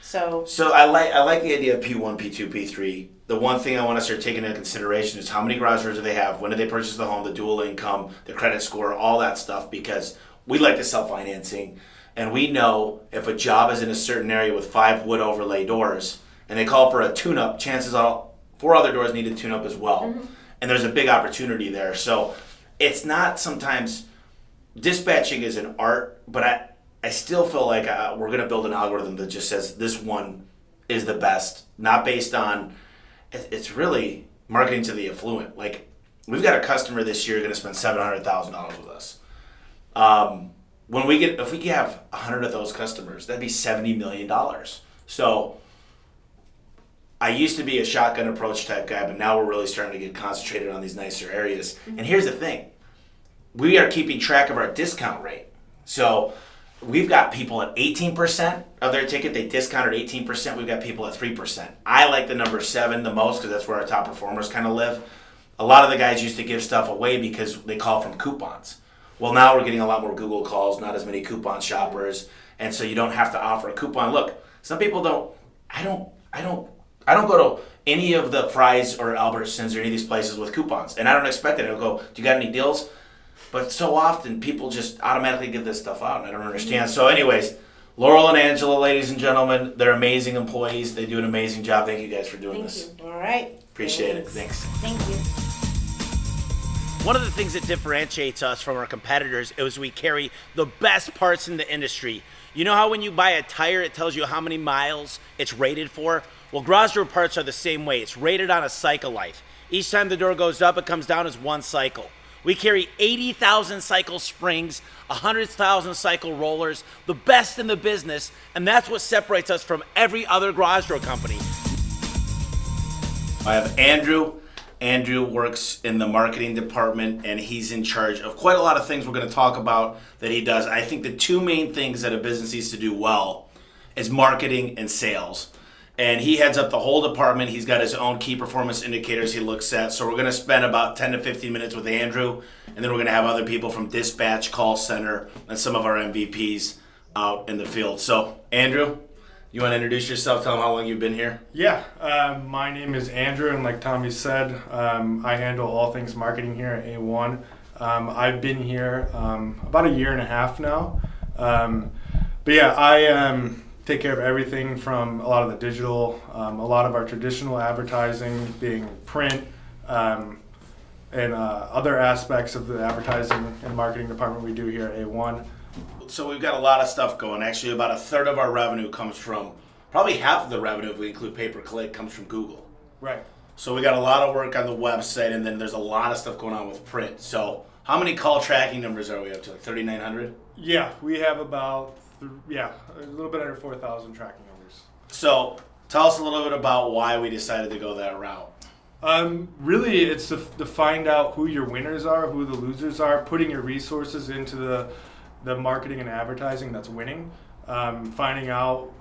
So I like the idea of P1, P2, P3. The one thing I want to start taking into consideration is how many garage doors do they have, when did they purchase the home, the dual income, the credit score, all that stuff, because we like to sell financing, and we know if a job is in a certain area with 5 wood overlay doors, and they call for a tune-up, chances are 4 other doors need a tune-up as well. And there's a big opportunity there. So it's not sometimes, dispatching is an art, but I still feel like we're going to build an algorithm that just says this one is the best, not based on, it's really marketing to the affluent. Like, we've got a customer this year going to spend $700,000 with us. If we have 100 of those customers, that'd be $70 million. So I used to be a shotgun approach type guy, but now we're really starting to get concentrated on these nicer areas. And here's the thing. We are keeping track of our discount rate. So we've got people at 18% of their ticket. They discounted 18%. We've got people at 3%. I like the number 7 the most because that's where our top performers kind of live. A lot of the guys used to give stuff away because they call from coupons. Well, now we're getting a lot more Google calls, not as many coupon shoppers, and so you don't have to offer a coupon. Look, some people don't. I don't go to any of the Fry's or Albertsons or any of these places with coupons, and I don't expect it. I'll go, do you got any deals? But so often people just automatically give this stuff out, and I don't understand. So anyways, Laurel and Angela, ladies and gentlemen, they're amazing employees. They do an amazing job. Thank you guys for doing this. all right. Appreciate it. Thanks. Thank you. One of the things that differentiates us from our competitors is we carry the best parts in the industry. You know how when you buy a tire, it tells you how many miles it's rated for? Well, garage door parts are the same way. It's rated on a cycle life. Each time the door goes up, it comes down as one cycle. We carry 80,000 cycle springs, 100,000 cycle rollers, the best in the business, and that's what separates us from every other garage door company. I have Andrew. Andrew works in the marketing department, and he's in charge of quite a lot of things we're going to talk about that he does. I think the two main things that a business needs to do well is marketing and sales. And he heads up the whole department. He's got his own key performance indicators he looks at. So we're going to spend about 10 to 15 minutes with Andrew, and then we're going to have other people from dispatch, call center, and some of our MVPs out in the field. So, Andrew, you want to introduce yourself, tell them how long you've been here? Yeah, my name is Andrew, and like Tommy said, I handle all things marketing here at A1. I've been here about a year and a half now. But yeah, I take care of everything from a lot of the digital, a lot of our traditional advertising being print, and other aspects of the advertising and marketing department we do here at A1. So we've got a lot of stuff going. Actually, about a third of our revenue comes from, probably half of the revenue, if we include pay-per-click, comes from Google. Right. So we got a lot of work on the website, and then there's a lot of stuff going on with print. So how many call tracking numbers are we up to? Like 3,900? Yeah, we have about, a little bit under 4,000 tracking numbers. So tell us a little bit about why we decided to go that route. Really, it's to find out who your winners are, who the losers are, putting your resources into the marketing and advertising that's winning, finding out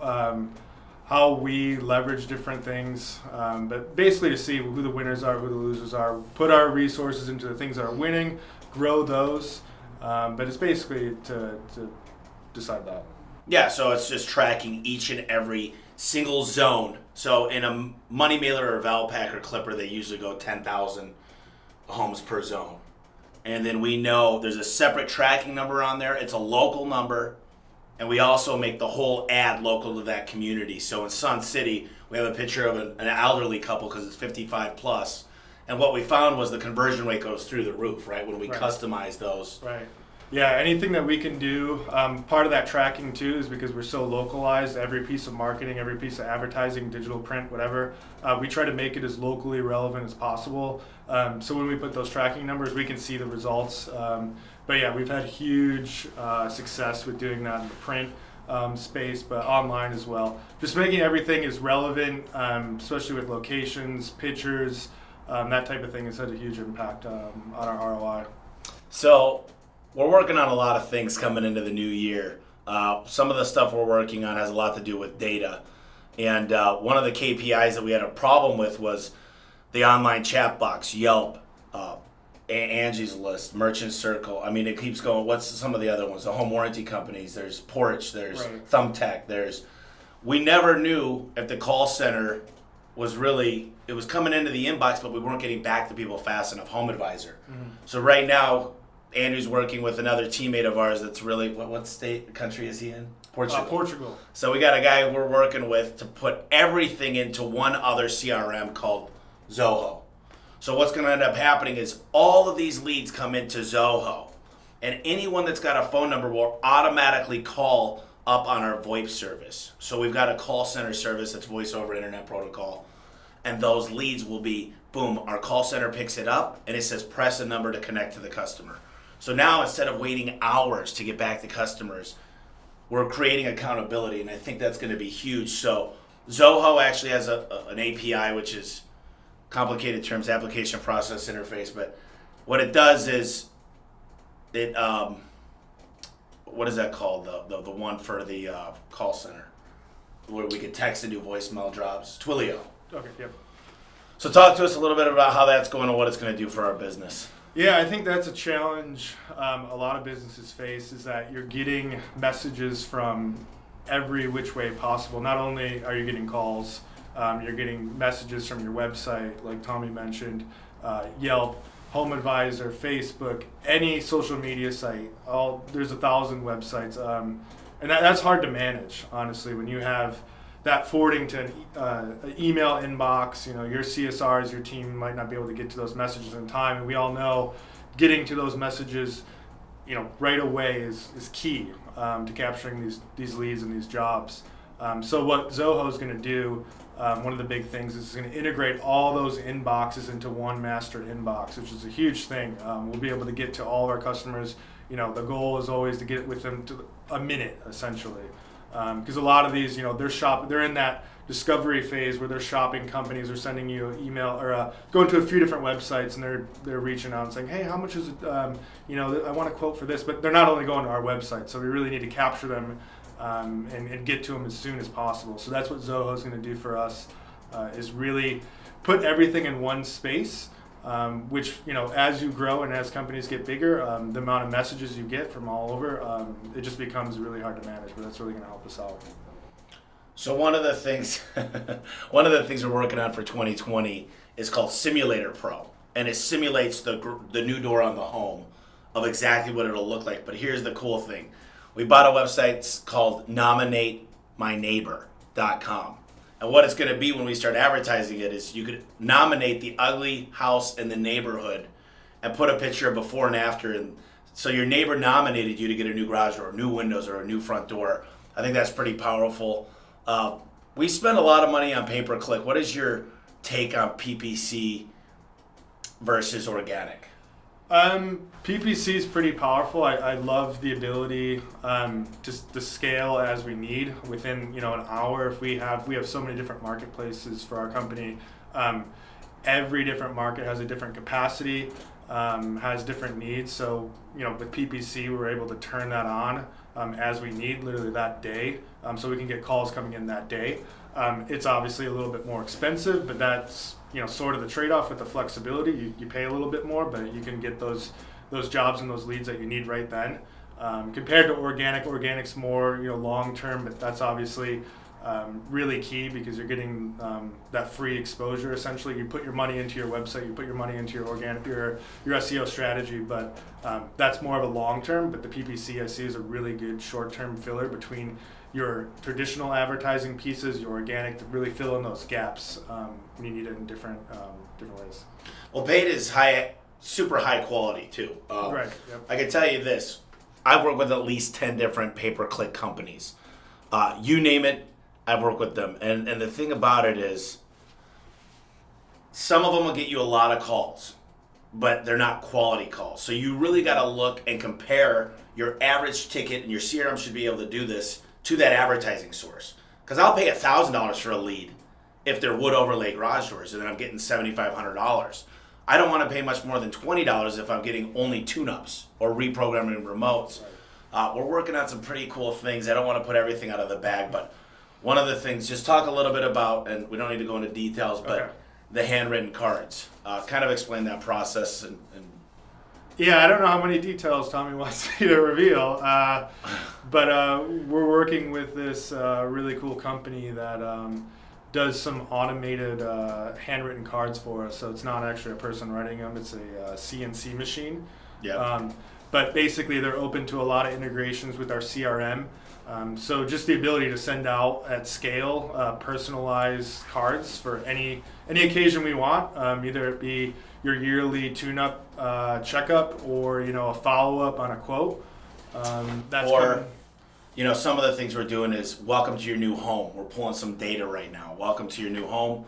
how we leverage different things, but basically to see who the winners are, who the losers are, put our resources into the things that are winning, grow those, but it's basically to decide that. Yeah, so it's just tracking each and every single zone. So in a money mailer or Valpak or Clipper, they usually go 10,000 homes per zone. And then we know there's a separate tracking number on there. It's a local number. And we also make the whole ad local to that community. So in Sun City, we have a picture of an elderly couple because it's 55 plus. And what we found was the conversion rate goes through the roof, right, when we customize those. Right. Yeah, anything that we can do. Part of that tracking, too, is because we're so localized. Every piece of marketing, every piece of advertising, digital print, whatever, we try to make it as locally relevant as possible. So when we put those tracking numbers, we can see the results. But yeah, we've had huge success with doing that in the print space, but online as well. Just making everything as relevant, especially with locations, pictures, that type of thing has had a huge impact on our ROI. So we're working on a lot of things coming into the new year. Some of the stuff we're working on has a lot to do with data. And one of the KPIs that we had a problem with was the online chat box, Yelp, Angie's List, Merchant Circle. I mean, it keeps going. What's some of the other ones? The home warranty companies. There's Porch. There's Thumbtack. We never knew if the call center was really, it was coming into the inbox, but we weren't getting back to people fast enough. Home Advisor. Mm-hmm. So right now, Andrew's working with another teammate of ours that's really, what state, country is he in? Portugal. Portugal. So we got a guy we're working with to put everything into one other CRM called Zoho. So what's going to end up happening is all of these leads come into Zoho, and anyone that's got a phone number will automatically call up on our VoIP service. So we've got a call center service that's voice over internet protocol, and those leads will be, boom, our call center picks it up, and it says press a number to connect to the customer. So now instead of waiting hours to get back to customers, we're creating accountability, and I think that's going to be huge. So Zoho actually has an API, which is complicated terms, application process interface, but what it does is it, what is that called? The one for the call center, where we can text and do voicemail drops. Twilio. Okay, yep. So talk to us a little bit about how that's going and what it's going to do for our business. Yeah, I think that's a challenge a lot of businesses face, is that you're getting messages from every which way possible. Not only are you getting calls, you're getting messages from your website, like Tommy mentioned, Yelp, Home Advisor, Facebook, any social media site. There's 1,000 websites, and that's hard to manage, honestly, when you have that forwarding to an email inbox. You know, your CSRs, your team might not be able to get to those messages in time, and we all know getting to those messages, right away is key to capturing these leads and these jobs. So what Zoho is going to do, one of the big things is it's going to integrate all those inboxes into one master inbox, which is a huge thing. We'll be able to get to all of our customers. You know, the goal is always to get with them to a minute, essentially. Because a lot of these, you know, they're in that discovery phase where they're shopping companies or sending you an email or going to a few different websites, and they're reaching out and saying, hey, how much is it, you know, I want a quote for this, but they're not only going to our website, so we really need to capture them and get to them as soon as possible. So that's what Zoho is going to do for us, is really put everything in one space, which, you know, as you grow and as companies get bigger, the amount of messages you get from all over, it just becomes really hard to manage, but that's really going to help us out. So one of the things we're working on for 2020 is called Simulator Pro, and it simulates the new door on the home of exactly what it'll look like. But here's the cool thing: we bought a website called NominateMyNeighbor.com, and what it's going to be when we start advertising it is you could nominate the ugly house in the neighborhood and put a picture of before and after, and so your neighbor nominated you to get a new garage door, new windows, or a new front door. I think that's pretty powerful. We spend a lot of money on pay-per-click. What is your take on PPC versus organic? PPC is pretty powerful. I love the ability to scale as we need within, you know, an hour. If we have so many different marketplaces for our company. Every different market has a different capacity, has different needs. So, you know, with PPC, we're able to turn that on as we need, literally that day, so we can get calls coming in that day. It's obviously a little bit more expensive, but that's, you know, sort of the trade-off with the flexibility. You pay a little bit more, but you can get those jobs and those leads that you need right then. Compared to organic's more, you know, long-term, but that's obviously really key because you're getting that free exposure. Essentially, you put your money into your website, you put your money into your organic, your SEO strategy, but that's more of a long-term. But the PPC I see is a really good short-term filler between your traditional advertising pieces, your organic, to really fill in those gaps when you need it in different ways. Well, paid is super high quality too. Right. Yep. I can tell you this: I've worked with at least 10 different pay-per-click companies. You name it, I've worked with them. And the thing about it is, some of them will get you a lot of calls, but they're not quality calls. So you really got to look and compare your average ticket, and your CRM should be able to do this, to that advertising source. Because I'll pay $1,000 for a lead if they're wood overlay garage doors, and then I'm getting $7,500. I don't want to pay much more than $20 if I'm getting only tune-ups or reprogramming remotes. We're working on some pretty cool things. I don't want to put everything out of the bag, but one of the things, just talk a little bit about, and we don't need to go into details, but the handwritten cards. Kind of explain that process. And Yeah, I don't know how many details Tommy wants me to reveal, but we're working with this really cool company that does some automated handwritten cards for us. So it's not actually a person writing them; it's a CNC machine. yeah. But basically, they're open to a lot of integrations with our CRM. So just the ability to send out at scale personalized cards for any occasion we want, either it be your yearly tune-up checkup or, you know, a follow-up on a quote. You know, some of the things we're doing is welcome to your new home. We're pulling some data right now. Welcome to your new home.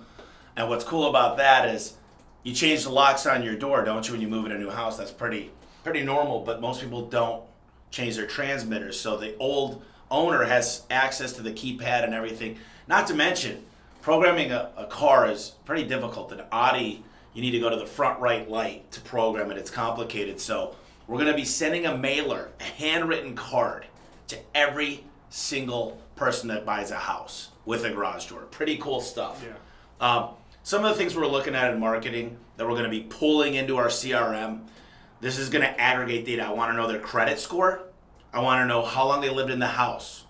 And what's cool about that is you change the locks on your door, don't you, when you move in a new house? That's pretty normal, but most people don't change their transmitters. So the old owner has access to the keypad and everything. Not to mention, programming a car is pretty difficult. An Audi, you need to go to the front right light to program it. It's complicated. So we're going to be sending a mailer, a handwritten card, to every single person that buys a house with a garage door. Pretty cool stuff. Yeah. Some of the things we're looking at in marketing that we're going to be pulling into our CRM, this is going to aggregate data. I want to know their credit score. I want to know how long they lived in the house.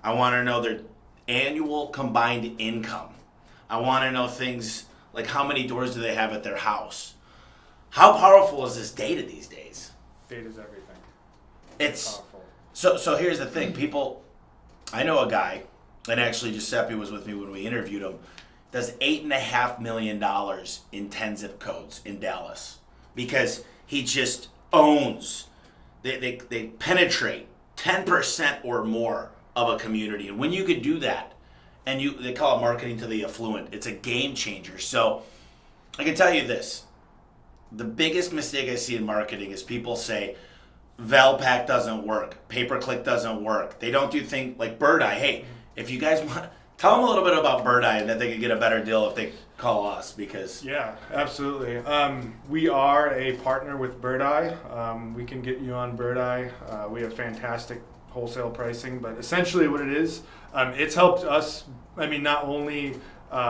I want to know their annual combined income. I want to know things like how many doors do they have at their house. How powerful is this data these days? Data's everything. It's powerful. So here's the thing. People, I know a guy, and actually Giuseppe was with me when we interviewed him, does $8.5 million in 10 zip codes in Dallas because he just owns. They penetrate 10% or more of a community. And when you could do that, and they call it marketing to the affluent. It's a game changer. So I can tell you this. The biggest mistake I see in marketing is people say, Valpak doesn't work, pay-per-click doesn't work. They don't do things like BirdEye. Hey, if you guys want, tell them a little bit about BirdEye and that they could get a better deal if they call us, because... Yeah, absolutely. We are a partner with BirdEye. We can get you on BirdEye. We have fantastic wholesale pricing, but essentially what it is, it's helped us, not only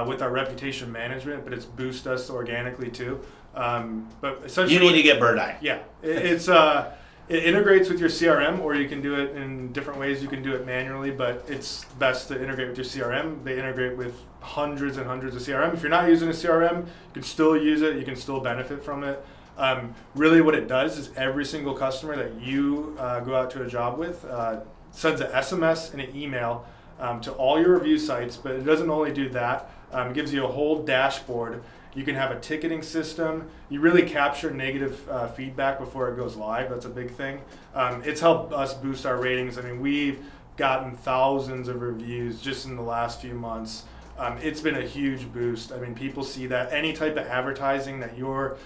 with our reputation management, but it's boosted us organically too. But essentially, you need to get BirdEye. Yeah, it integrates with your CRM, or you can do it in different ways. You can do it manually, but it's best to integrate with your CRM. They integrate with hundreds and hundreds of CRM. If you're not using a CRM, you can still use it. You can still benefit from it. Really what it does is every single customer that you go out to a job with sends an SMS and an email to all your review sites, but it doesn't only do that. It gives you a whole dashboard. You can have a ticketing system. You really capture negative feedback before it goes live. That's a big thing. It's helped us boost our ratings. We've gotten thousands of reviews just in the last few months. It's been a huge boost. People see that any type of advertising that you're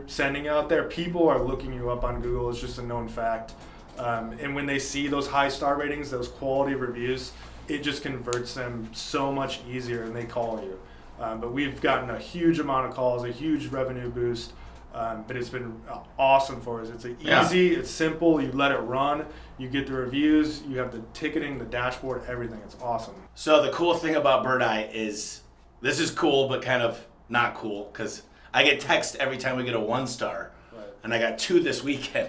sending out there, people are looking you up on Google. It's just a known fact. And when they see those high star ratings, those quality reviews, it just converts them so much easier, and they call you. But we've gotten a huge amount of calls, a huge revenue boost, but it's been awesome for us. It's easy, it's simple, you let it run, you get the reviews, you have the ticketing, the dashboard, everything. It's awesome. So the cool thing about BirdEye is, this is cool, but kind of not cool, because I get text every time we get a 1-star, Right. and I got 2 this weekend.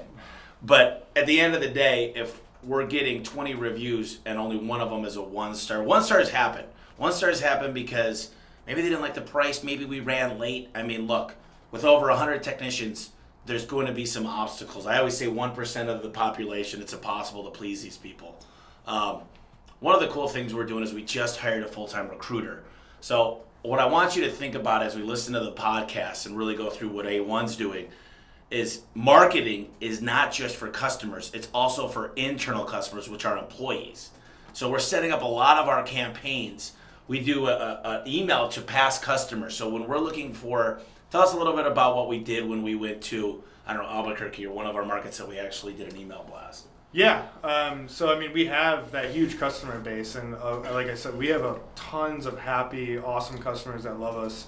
But at the end of the day, if we're getting 20 reviews and only one of them is a 1-star, 1-stars happen. 1-stars happen because maybe they didn't like the price, maybe we ran late. Look, with over 100 technicians, there's going to be some obstacles. I always say 1% of the population, it's impossible to please these people. One of the cool things we're doing is we just hired a full-time recruiter. So what I want you to think about as we listen to the podcast and really go through what A1's doing is marketing is not just for customers, it's also for internal customers, which are employees. So we're setting up a lot of our campaigns. We do an email to past customers. So when we're looking for, tell us a little bit about what we did when we went to, Albuquerque, or one of our markets that we actually did an email blast. Yeah, we have that huge customer base, and like I said, we have tons of happy, awesome customers that love us.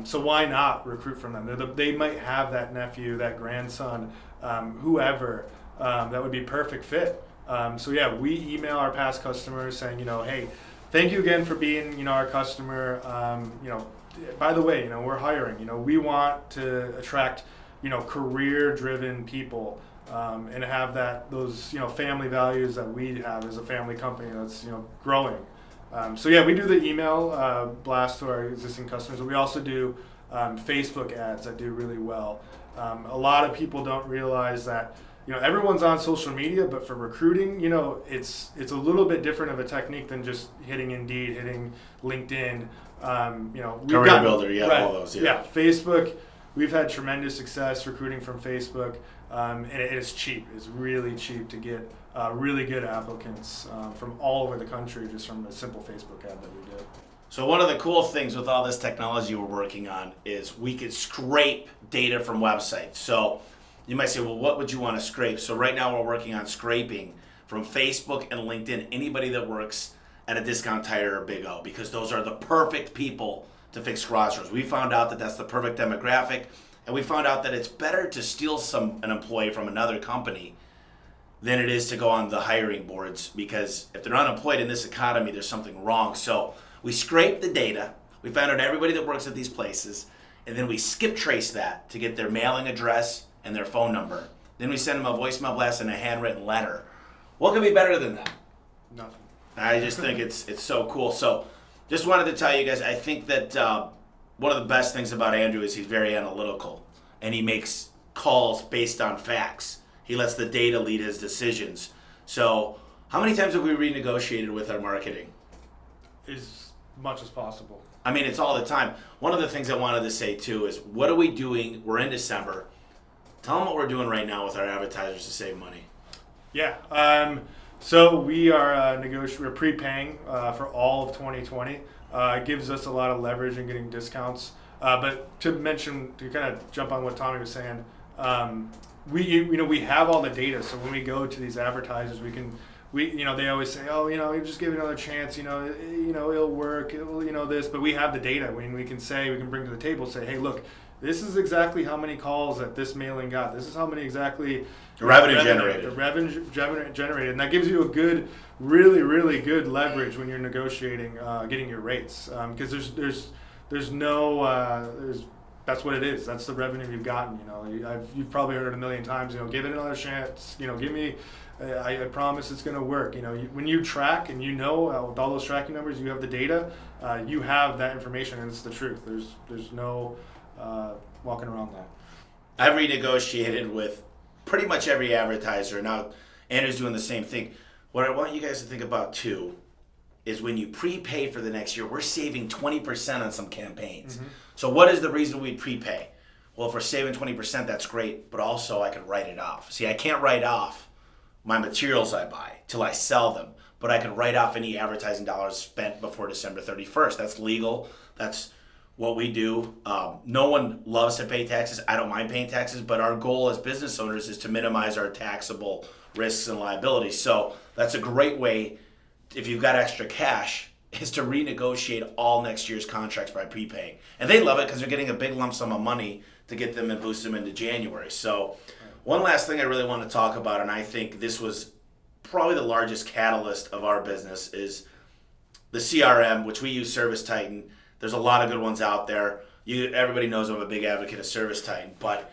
So why not recruit from them? They might have that nephew, that grandson, whoever, that would be perfect fit. We email our past customers saying, hey, thank you again for being, our customer. By the way, we're hiring. We want to attract, career-driven people, and have those family values that we have as a family company that's growing. We do the email blast to our existing customers. We also do Facebook ads that do really well. A lot of people don't realize that everyone's on social media, but for recruiting, it's a little bit different of a technique than just hitting Indeed, hitting LinkedIn. Career Builder, right, all those. Yeah, Facebook. We've had tremendous success recruiting from Facebook, and it is cheap. It's really cheap to get really good applicants from all over the country just from a simple Facebook ad that we do. So one of the cool things with all this technology we're working on is we could scrape data from websites. So you might say, well, what would you want to scrape? So right now we're working on scraping from Facebook and LinkedIn anybody that works at a Discount Tire or Big O, because those are the perfect people to fix garage doors. We found out that that's the perfect demographic, and we found out that it's better to steal an employee from another company than it is to go on the hiring boards, because if they're unemployed in this economy, there's something wrong. So we scraped the data, we found out everybody that works at these places, and then we skip trace that to get their mailing address and their phone number. Then we send them a voicemail blast and a handwritten letter. What could be better than that? Nothing. I just think it's so cool. So just wanted to tell you guys, I think that one of the best things about Andrew is he's very analytical, and he makes calls based on facts. He lets the data lead his decisions. So how many times have we renegotiated with our marketing? As much as possible. It's all the time. One of the things I wanted to say too is, what are we doing? We're in December. Tell them what we're doing right now with our advertisers to save money. Yeah. So we are we're prepaying for all of 2020. It gives us a lot of leverage in getting discounts. But to kind of jump on what Tommy was saying, we have all the data. So when we go to these advertisers, they always say, oh, just give it another chance. It'll work. This. But we have the data. We can bring to the table, say, hey, look, this is exactly how many calls that this mailing got. This is how many exactly revenue generated. The revenue generated, and that gives you a good, really, really good leverage when you're negotiating, getting your rates. Because there's no that's what it is. That's the revenue you've gotten. You've probably heard it a million times. Give it another chance. Give me. I promise it's going to work. When you track and with all those tracking numbers, you have the data. You have that information, and it's the truth. There's no walking around that. I've renegotiated with pretty much every advertiser. Now, Andrew's doing the same thing. What I want you guys to think about too is when you prepay for the next year, we're saving 20% on some campaigns. Mm-hmm. So what is the reason we prepay? Well, if we're saving 20%, that's great, but also I could write it off. See, I can't write off my materials I buy till I sell them, but I can write off any advertising dollars spent before December 31st. That's legal. That's what we do. No one loves to pay taxes. I don't mind paying taxes, but our goal as business owners is to minimize our taxable risks and liabilities. So that's a great way, if you've got extra cash, is to renegotiate all next year's contracts by prepaying. And they love it because they're getting a big lump sum of money to get them and boost them into January. So one last thing I really want to talk about, and I think this was probably the largest catalyst of our business, is the CRM, which we use ServiceTitan. There's a lot of good ones out there. Everybody knows I'm a big advocate of ServiceTitan, but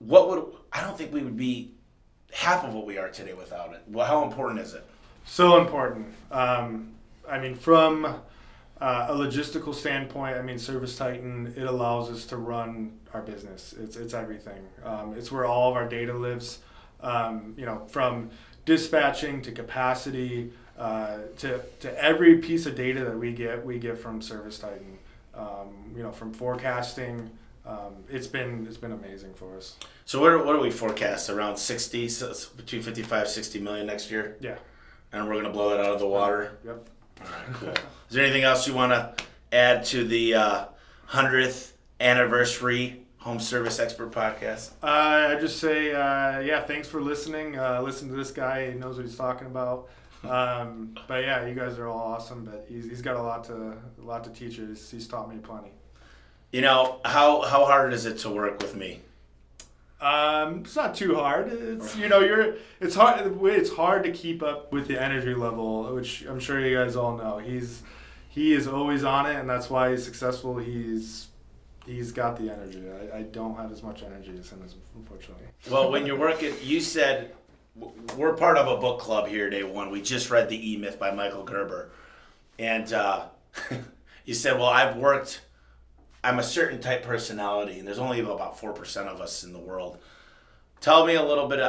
I don't think we would be half of what we are today without it. Well, how important is it? So important. From a logistical standpoint, ServiceTitan, it allows us to run our business. It's everything. It's where all of our data lives. From dispatching to capacity, to every piece of data that we get from ServiceTitan. From forecasting, it's been amazing for us. So what do we forecast? Around 60, so between 55, 60 million next year? Yeah. And we're going to blow that out of the water? Yep. All right, cool. Is there anything else you want to add to the 100th anniversary Home Service Expert podcast? I just say, thanks for listening. Listen to this guy. He knows what he's talking about. But yeah, you guys are all awesome. But he's got a lot to teach us. He's taught me plenty. How hard is it to work with me? It's not too hard. It's hard to keep up with the energy level, which I'm sure you guys all know. He is always on it, and that's why he's successful. He's got the energy. I don't have as much energy as him, unfortunately. Well, when you're working, you said we're part of a book club here, Day One. We just read The E-Myth by Michael Gerber, and you said, well, I'm a certain type personality, and there's only about 4% of us in the world. Tell me a little bit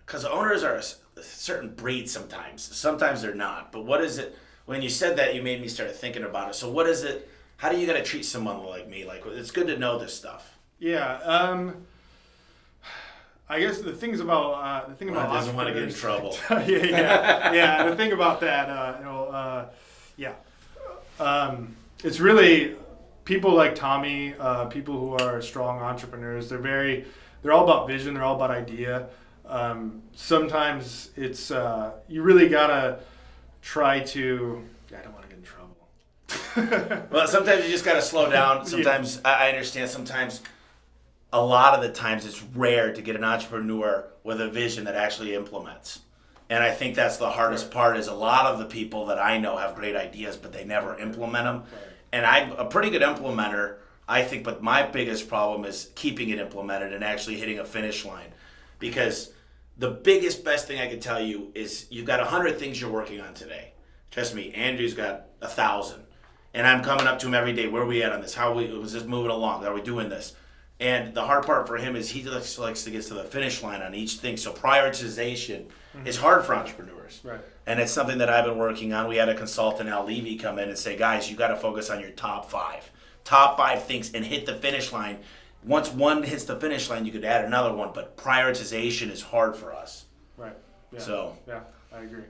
because owners are a certain breed sometimes. Sometimes they're not. But what is it? When you said that, you made me start thinking about it. So what is it? How do you got to treat someone like me? Like, it's good to know this stuff. Yeah. I guess the thing about doesn't want to get in trouble. yeah. The thing about that, it's really people like Tommy, people who are strong entrepreneurs. They're all about vision. They're all about idea. Sometimes it's you really gotta try to. I don't want to get in trouble. Well, sometimes you just gotta slow down. Sometimes I understand. Sometimes. A lot of the times it's rare to get an entrepreneur with a vision that actually implements. And I think that's the hardest part is a lot of the people that I know have great ideas, but they never implement them. Right. And I'm a pretty good implementer, I think, but my biggest problem is keeping it implemented and actually hitting a finish line. Because the best thing I can tell you is you've got 100 things you're working on today. Trust me, Andrew's got 1,000. And I'm coming up to him every day. Where are we at on this? Was this moving along? Are we doing this? And the hard part for him is he likes to get to the finish line on each thing. So prioritization is hard for entrepreneurs. Right. And it's something that I've been working on. We had a consultant, Al Levy, come in and say, guys, you got to focus on your top 5. Top 5 things and hit the finish line. Once one hits the finish line, you could add another one. But prioritization is hard for us. Right. Yeah. So. Yeah, I agree.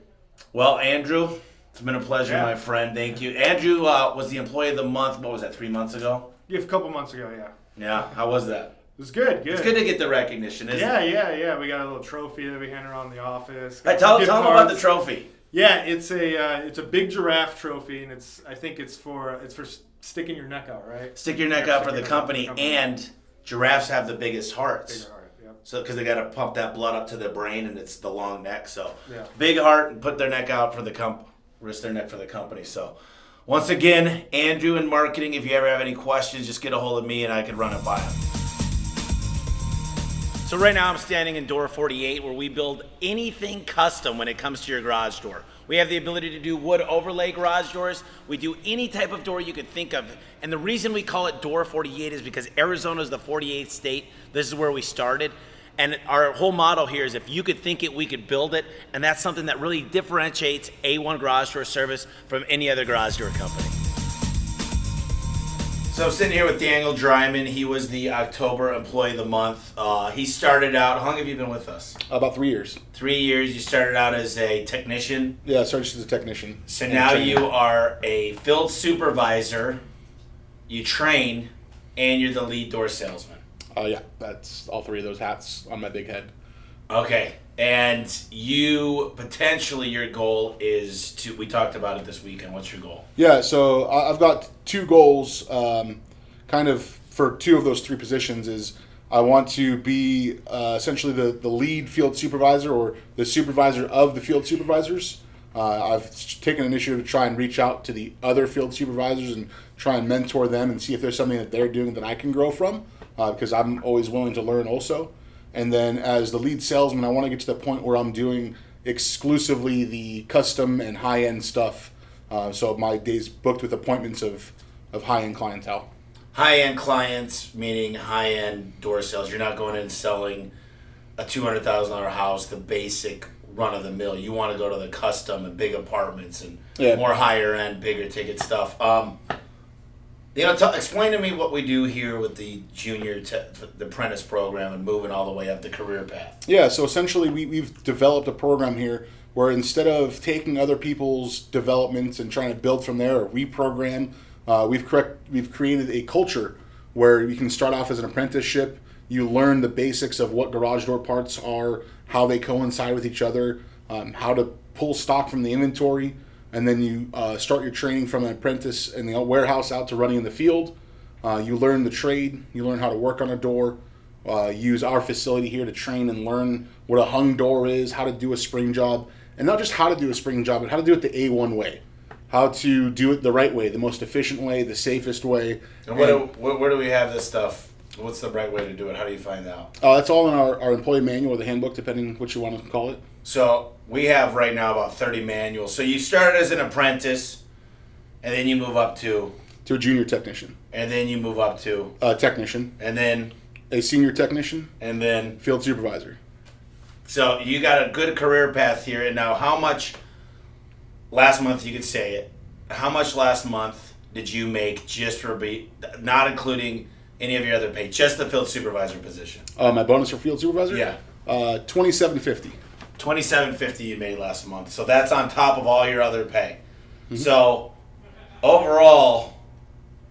Well, Andrew, it's been a pleasure, Yeah. my friend. Thank you. Andrew was the employee of the month. What was that? 3 months ago. Yeah, a couple months ago. Yeah. Yeah. How was that? It was good. It's good to get the recognition, isn't it? Yeah. We got a little trophy that we hand around the office. Hey, tell them about the trophy. Yeah, it's a big giraffe trophy, and I think it's for sticking your neck out, right? Stick your neck out for the company, and giraffes have the biggest hearts. Bigger heart, yeah. So because they got to pump that blood up to their brain, and it's the long neck. So Yeah. big heart, and put their neck out for the risk their neck for the company. So once again, Andrew in marketing. If you ever have any questions, just get a hold of me, and I can run it by him. So right now I'm standing in door 48 where we build anything custom when it comes to your garage door. We have the ability to do wood overlay garage doors. We do any type of door you could think of. And the reason we call it door 48 is because Arizona is the 48th state. This is where we started. And our whole motto here is if you could think it, we could build it. And that's something that really differentiates A1 Garage Door Service from any other garage door company. So I'm sitting here with Daniel Dryman. He was the October Employee of the Month. He started out, how long have you been with us? About 3 years. 3 years. You started out as a technician. Yeah, I started as a technician. So now you are a field supervisor, you train, and you're the lead door salesman. Yeah, that's all three of those hats on my big head. Okay. And you, potentially, your goal is to, we talked about it this weekend. What's your goal? Yeah, so I've got two goals kind of for two of those three positions is I want to be essentially the lead field supervisor or the supervisor of the field supervisors. I've taken an initiative to try and reach out to the other field supervisors and try and mentor them and see if there's something that they're doing that I can grow from because I'm always willing to learn also. And then as the lead salesman, I want to get to the point where I'm doing exclusively the custom and high-end stuff. So my day's booked with appointments of high-end clientele. High-end clients, meaning high-end door sales. You're not going in and selling a $200,000 house, the basic run-of-the-mill. You want to go to the custom and big apartments and more higher-end, bigger ticket stuff. Explain to me what we do here with the the Apprentice program and moving all the way up the career path. Yeah, so essentially we've developed a program here where instead of taking other people's developments and trying to build from there or reprogram, we've created a culture where you can start off as an apprenticeship. You learn the basics of what garage door parts are, how they coincide with each other, how to pull stock from the inventory, and then you start your training from an apprentice in the warehouse out to running in the field. You learn the trade, you learn how to work on a door, use our facility here to train and learn what a hung door is, how to do a spring job, and not just how to do a spring job, but how to do it the A1 way. How to do it the right way, the most efficient way, the safest way. And where do we have this stuff? What's the right way to do it? How do you find out? That's all in our employee manual or the handbook, depending what you want to call it. So we have right now about 30 manuals. So you start as an apprentice, and then you move up to a junior technician. And then you move up to a technician. And then a senior technician. And then field supervisor. So you got a good career path here. And now how much last month, you could say it, how much last month did you make just for not including any of your other pay, just the field supervisor position? My bonus for field supervisor? Yeah. $27.50. $27.50 you made last month. So that's on top of all your other pay. Mm-hmm. So overall,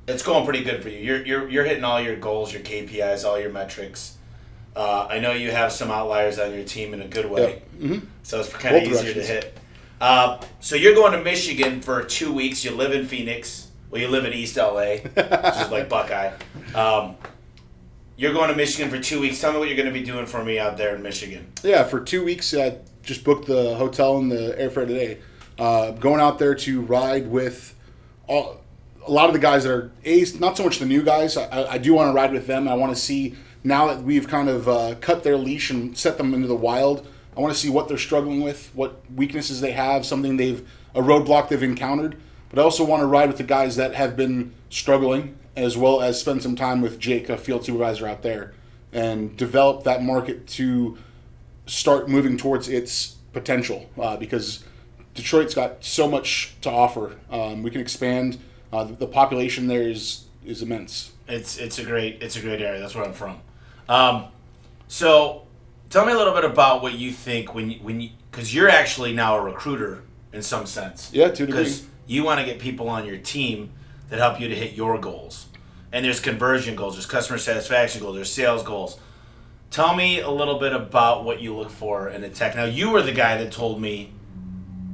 it's going pretty good for you. You're hitting all your goals, your KPIs, all your metrics. I know you have some outliers on your team in a good way. Yep. Mm-hmm. So it's kind of easier to hit. So you're going to Michigan for 2 weeks. You live in Phoenix. Well, you live in East LA, which is like Buckeye. You're going to Michigan for 2 weeks. Tell me what you're going to be doing for me out there in Michigan. Yeah, for 2 weeks, I just booked the hotel and the airfare today. Going out there to ride with a lot of the guys that are not so much the new guys. I do want to ride with them. I want to see, now that we've kind of cut their leash and set them into the wild, I want to see what they're struggling with, what weaknesses they have, a roadblock they've encountered. But I also want to ride with the guys that have been struggling, as well as spend some time with Jake, a field supervisor out there, and develop that market to start moving towards its potential. Because Detroit's got so much to offer. We can expand. The population there is immense. It's a great area. That's where I'm from. So Tell me a little bit about what you think when you because you're actually now a recruiter in some sense. Yeah, to a degree. Because you want to get people on your team that help you to hit your goals. And there's conversion goals, there's customer satisfaction goals, there's sales goals. Tell me a little bit about what you look for in a tech. Now, you were the guy that told me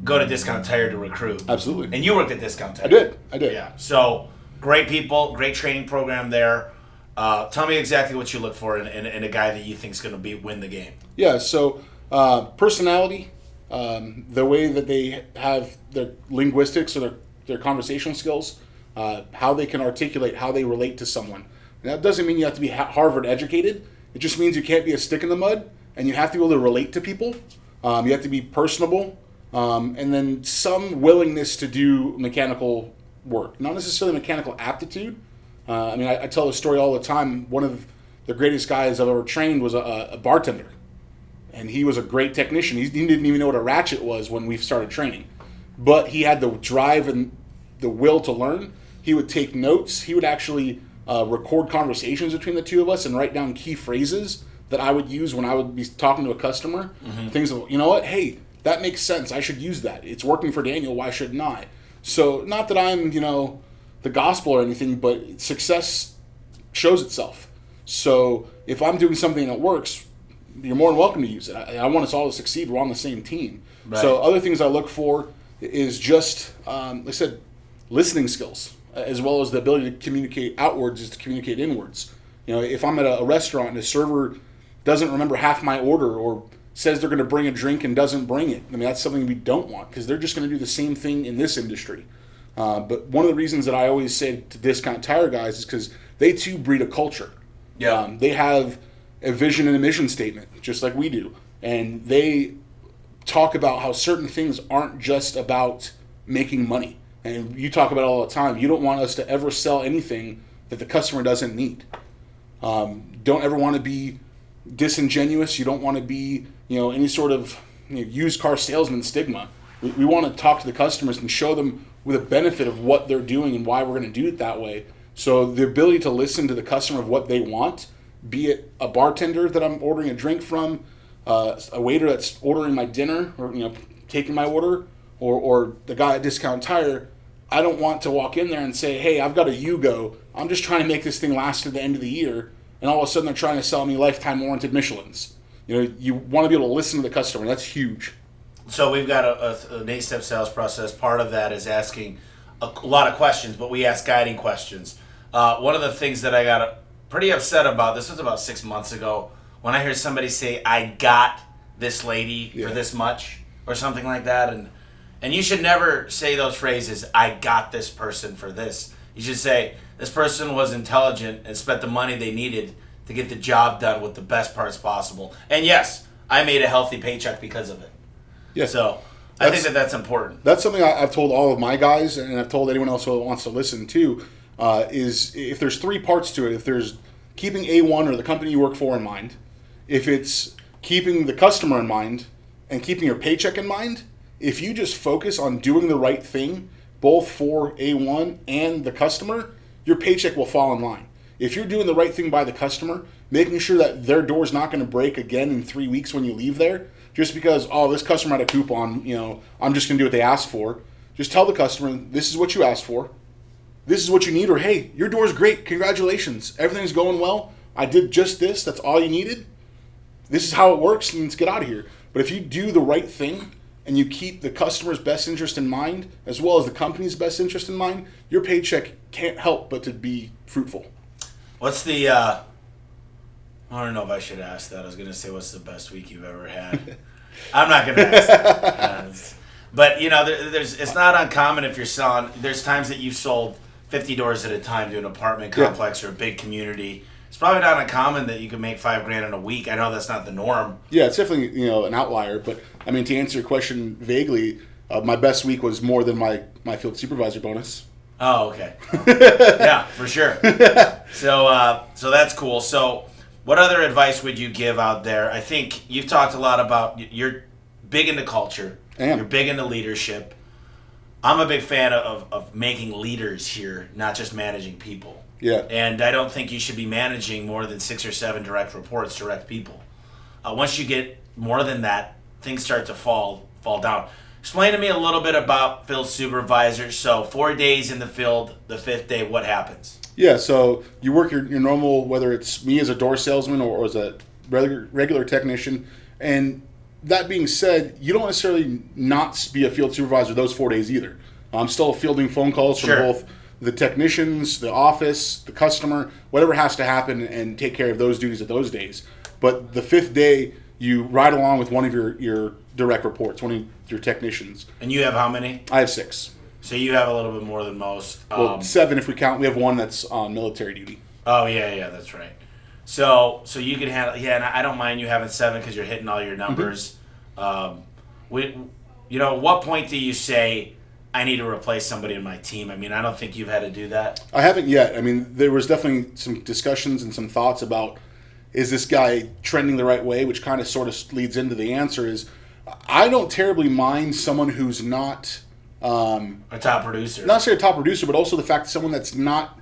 go to Discount Tire to recruit. Absolutely. And you worked at Discount Tire. I did. Yeah. So great people, great training program there. Tell me exactly what you look for in a guy that you think is going to win the game. Yeah. So personality, the way that they have their linguistics or their conversational skills, how they can articulate how they relate to someone. And that doesn't mean you have to be Harvard educated. It just means you can't be a stick in the mud, and you have to be able to relate to people. You have to be personable, and then some willingness to do mechanical work. Not necessarily mechanical aptitude. I tell the story all the time. One of the greatest guys I've ever trained was a bartender. And he was a great technician. He didn't even know what a ratchet was when we started training. But he had the drive and the will to learn. He would take notes. He would actually record conversations between the two of us and write down key phrases that I would use when I would be talking to a customer. Mm-hmm. Things of, you know what, hey, that makes sense. I should use that. It's working for Daniel. Why shouldn't I? So not that I'm, the gospel or anything, but success shows itself. So if I'm doing something that works, you're more than welcome to use it. I want us all to succeed. We're on the same team. Right. So other things I look for is just, like I said, listening skills, as well as the ability to communicate outwards is to communicate inwards. If I'm at a restaurant and a server doesn't remember half my order or says they're going to bring a drink and doesn't bring it, that's something we don't want because they're just going to do the same thing in this industry. But one of the reasons that I always say to Discount Tire guys is because they too breed a culture. Yeah. They have a vision and a mission statement, just like we do. And they talk about how certain things aren't just about making money. And you talk about it all the time. You don't want us to ever sell anything that the customer doesn't need. Don't ever want to be disingenuous. You don't want to be, any sort of used car salesman stigma. We want to talk to the customers and show them with a benefit of what they're doing and why we're going to do it that way. So the ability to listen to the customer of what they want, be it a bartender that I'm ordering a drink from, a waiter that's ordering my dinner or taking my order, or the guy at Discount Tire, I don't want to walk in there and say, hey, I've got a Yugo. I'm just trying to make this thing last to the end of the year. And all of a sudden they're trying to sell me lifetime warranted Michelins. You want to be able to listen to the customer. That's huge. So we've got an 8-step sales process. Part of that is asking a lot of questions, but we ask guiding questions. One of the things that I got pretty upset about, this was about 6 months ago, when I heard somebody say, I got this lady for this much, or something like that. And you should never say those phrases, I got this person for this. You should say, this person was intelligent and spent the money they needed to get the job done with the best parts possible. And yes, I made a healthy paycheck because of it. Yeah. So I think that's important. That's something I've told all of my guys, and I've told anyone else who wants to listen too, is if there's 3 parts to it, if there's keeping A1 or the company you work for in mind, if it's keeping the customer in mind, and keeping your paycheck in mind, if you just focus on doing the right thing, both for A1 and the customer, your paycheck will fall in line. If you're doing the right thing by the customer, making sure that their door's not going to break again in 3 weeks when you leave there, just because, this customer had a coupon, I'm just going to do what they asked for. Just tell the customer, this is what you asked for. This is what you need, or hey, your door's great. Congratulations. Everything's going well. I did just this. That's all you needed. This is how it works, and let's get out of here. But if you do the right thing and you keep the customer's best interest in mind, as well as the company's best interest in mind, your paycheck can't help but to be fruitful. What's the, I don't know if I should ask that. I was going to say, what's the best week you've ever had? I'm not going to ask that. But, it's not uncommon if you're selling, there's times that you've sold 50 doors at a time to an apartment complex or a big community. It's probably not uncommon that you can make $5,000 in a week. I know that's not the norm. Yeah, it's definitely an outlier. But to answer your question vaguely, my best week was more than my field supervisor bonus. Oh, okay. Yeah, for sure. So that's cool. So, what other advice would you give out there? I think you've talked a lot about you're big into culture. You're big into leadership. I'm a big fan of making leaders here, not just managing people. Yeah. And I don't think you should be managing more than 6 or 7 direct reports, direct people. Once you get more than that, things start to fall down. Explain to me a little bit about field supervisor. So 4 days in the field, the 5th day, what happens? Yeah, so you work your normal, whether it's me as a door salesman or as a regular technician. And that being said, you don't necessarily not be a field supervisor those 4 days either. I'm still fielding phone calls from both the technicians, the office, the customer, whatever has to happen, and take care of those duties at those days. But the 5th day, you ride along with one of your direct reports, one of your technicians. And you have how many? I have 6. So you have a little bit more than most. Well, 7 if we count. We have one that's on military duty. Oh, yeah, that's right. So you can handle, and I don't mind you having 7 because you're hitting all your numbers. At what point do you say, I need to replace somebody in my team? I mean, I don't think you've had to do that. I haven't yet. I mean, there was definitely some discussions and some thoughts about, is this guy trending the right way, which kind of sort of leads into the answer is, I don't terribly mind someone who's not a top producer. Not necessarily a top producer, but also the fact that someone that's not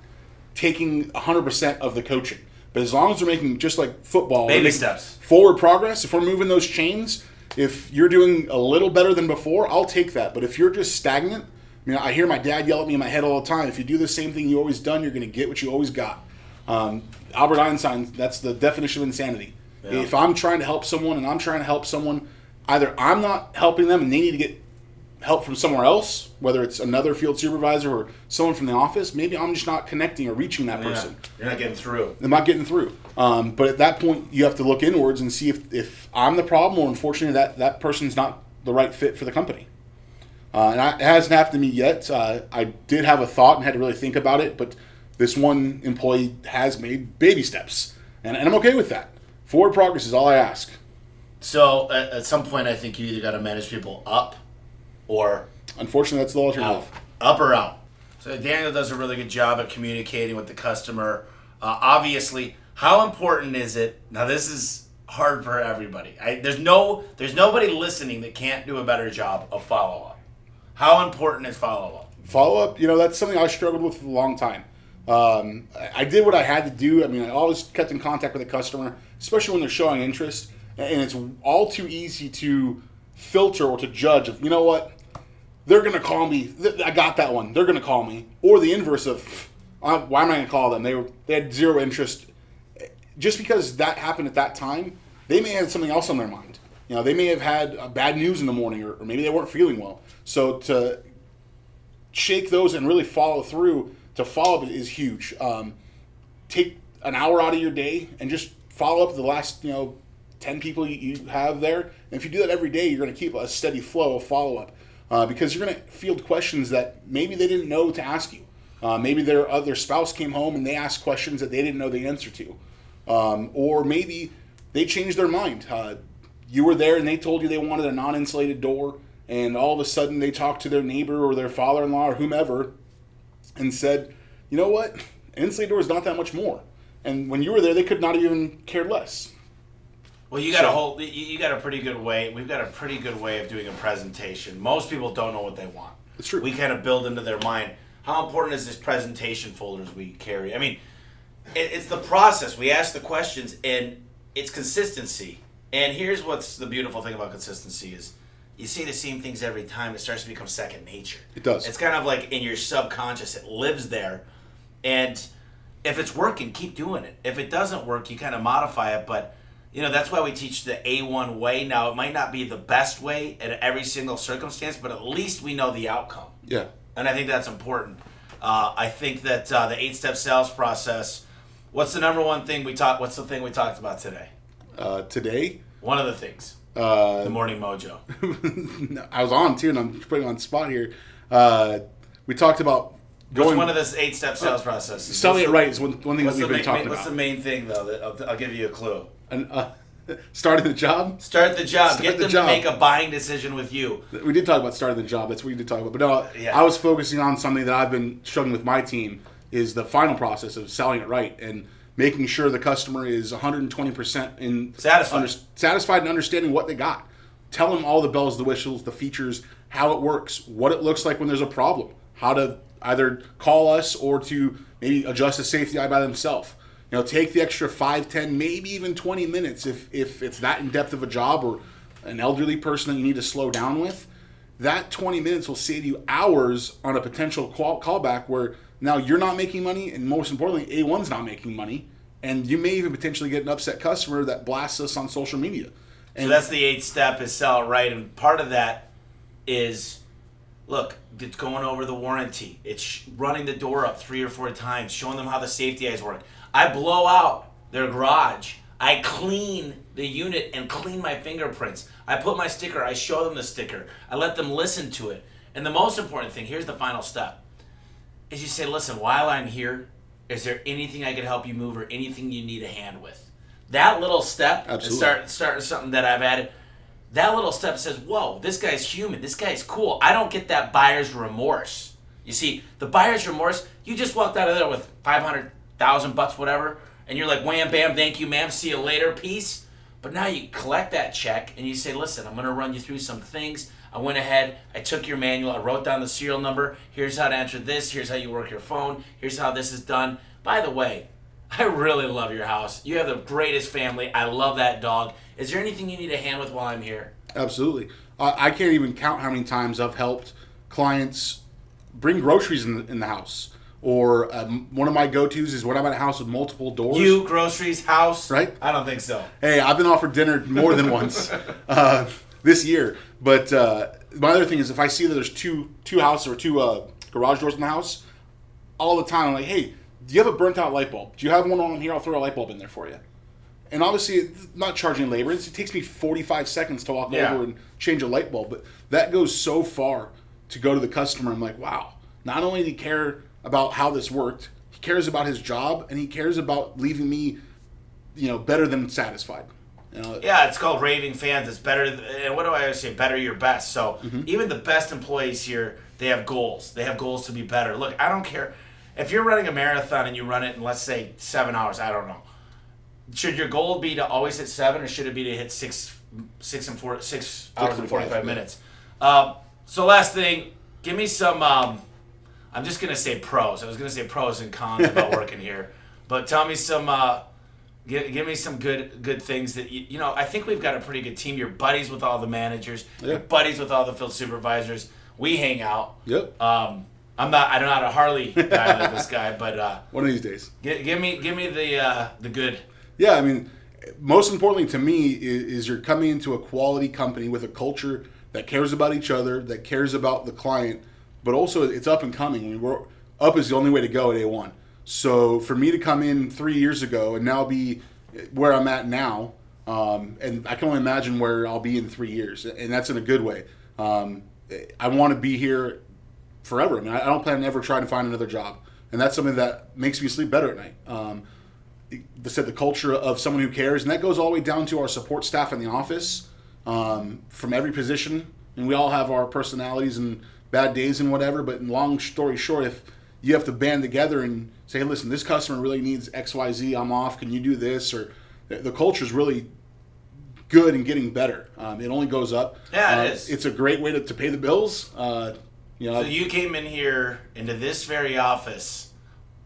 taking 100% of the coaching. But as long as we're making, just like football, baby steps, forward progress, if we're moving those chains, if you're doing a little better than before, I'll take that. But if you're just stagnant, I hear my dad yell at me in my head all the time, if you do the same thing you always done, you're going to get what you always got. Albert Einstein, that's the definition of insanity. Yeah. If I'm trying to help someone and I'm trying to help someone, either I'm not helping them and they need to get help from somewhere else, whether it's another field supervisor or someone from the office, maybe I'm just not connecting or reaching that person. You're not getting through. I'm not getting through. But at that point, you have to look inwards and see if I'm the problem or, unfortunately, that person's not the right fit for the company. It hasn't happened to me yet. I did have a thought and had to really think about it, but this one employee has made baby steps, and I'm okay with that. Forward progress is all I ask. So at some point, I think you either got to manage people up or... Unfortunately, that's the alternative. Up or out. So Daniel does a really good job at communicating with the customer. Obviously, how important is it? Now, this is hard for everybody. There's nobody listening that can't do a better job of follow-up. How important is follow-up? Follow-up, that's something I struggled with for a long time. I did what I had to do. I always kept in contact with the customer, especially when they're showing interest. And it's all too easy to filter or to judge of, they're going to call me. I got that one. They're going to call me. Or the inverse of, why am I going to call them? They had zero interest. Just because that happened at that time, they may have something else on their mind. They may have had bad news in the morning, or maybe they weren't feeling well. So to shake those and really follow through, to follow up is huge. Take an hour out of your day and just follow up the last 10 people you have there. And if you do that every day, you're going to keep a steady flow of follow-up because you're going to field questions that maybe they didn't know to ask you. Maybe their spouse came home and they asked questions that they didn't know the answer to. Or maybe they changed their mind. You were there and they told you they wanted a non-insulated door, and all of a sudden they talked to their neighbor or their father-in-law or whomever and said, you know what, an insulated door is not that much more. And when you were there, they could not even care less. Well, you got a pretty good way. We've got a pretty good way of doing a presentation. Most people don't know what they want. It's true. We kind of build into their mind. How important is this presentation folders we carry? It's the process. We ask the questions, and it's consistency. And here's what's the beautiful thing about consistency is you see the same things every time. It starts to become second nature. It does. It's kind of like in your subconscious. It lives there. And if it's working, keep doing it. If it doesn't work, you kind of modify it. But, that's why we teach the A1 way. Now, it might not be the best way in every single circumstance, but at least we know the outcome. Yeah. And I think that's important. I think that the 8-step sales process, what's the number one thing what's the thing we talked about today? Today? One of the things. The Morning Mojo. I was on too, and I'm putting on the spot here. We talked about going. What's one of this 8-step sales processes? Selling it right is one thing that we've been talking about. What's the main thing, though? I'll give you a clue. Starting the job? Start the job. Get them to make a buying decision with you. We did talk about starting the job. That's what we did talk about. But no, yeah. I was focusing on something that I've been struggling with my team is the final process of selling it right and making sure the customer is 120% in satisfied and understanding what they got. Tell them all the bells, the whistles, the features, how it works, what it looks like when there's a problem, how to either call us or to maybe adjust a safety eye by themselves. take the extra 5, 10, maybe even 20 minutes if it's that in depth of a job or an elderly person that you need to slow down with. That 20 minutes will save you hours on a potential callback where now you're not making money, and most importantly, A1's not making money, and you may even potentially get an upset customer that blasts us on social media. And so that's the 8th step, is sell it right, and part of that is, look, it's going over the warranty. It's running the door up 3 or 4 times, showing them how the safety eyes work. I blow out their garage. I clean the unit and clean my fingerprints. I put my sticker. I show them the sticker. I let them listen to it. And the most important thing, here's the final step, is you say, listen, while I'm here, is there anything I can help you move or anything you need a hand with? That little step, start something that I've added, that little step says, whoa, this guy's human. This guy's cool. I don't get that buyer's remorse. You see, the buyer's remorse, you just walked out of there with $500,000, whatever, and you're like, wham, bam, thank you, ma'am, see you later, peace. But now you collect that check and you say, listen, I'm going to run you through some things. I went ahead, I took your manual, I wrote down the serial number. Here's how to enter this. Here's how you work your phone. Here's how this is done. By the way, I really love your house. You have the greatest family. I love that dog. Is there anything you need a hand with while I'm here? Absolutely. I can't even count how many times I've helped clients bring groceries in the house. Or one of my go-tos is when I'm at a house with multiple doors. You, groceries, house? Right? I don't think so. Hey, I've been offered dinner more than once this year. But my other thing is if I see that there's two houses or two garage doors in the house, all the time I'm like, hey, do you have a burnt-out light bulb? Do you have one on here? I'll throw a light bulb in there for you. And obviously, it's not charging labor. It takes me 45 seconds to walk over and change a light bulb. But that goes so far to go to the customer. I'm like, wow, not only do he care about how this worked, he cares about his job, and he cares about leaving me, better than satisfied. Yeah, it's called raving fans. It's better, and what do I always say? Better your best. So even the best employees here, they have goals. They have goals to be better. Look, I don't care. If you're running a marathon and you run it in, let's say, 7 hours, I don't know. Should your goal be to always hit 7, or should it be to hit 6 hours and 45 minutes? So last thing, give me some, I'm just going to say pros. I was going to say pros and cons about working here. But tell me some, give me some good things that, I think we've got a pretty good team. You're buddies with all the managers. You're buddies with all the field supervisors. We hang out. Yep. I'm not a Harley guy like this guy, but one of these days. Give me the good. Yeah, I mean, most importantly to me is you're coming into a quality company with a culture that cares about each other, that cares about the client, but also it's up and coming. I mean, up is the only way to go at A1. So for me to come in 3 years ago and now be where I'm at now, and I can only imagine where I'll be in 3 years, and that's in a good way. I want to be here forever. I mean, I don't plan on ever trying to find another job, and that's something that makes me sleep better at night. The culture of someone who cares, and that goes all the way down to our support staff in the office, from every position. And we all have our personalities and bad days and whatever, but in long story short, if you have to band together and say, hey, listen, this customer really needs XYZ, I'm off, can you do this? Or the culture is really good and getting better. It only goes up. Yeah, it is. It's a great way to pay the bills. So you came in here into this very office,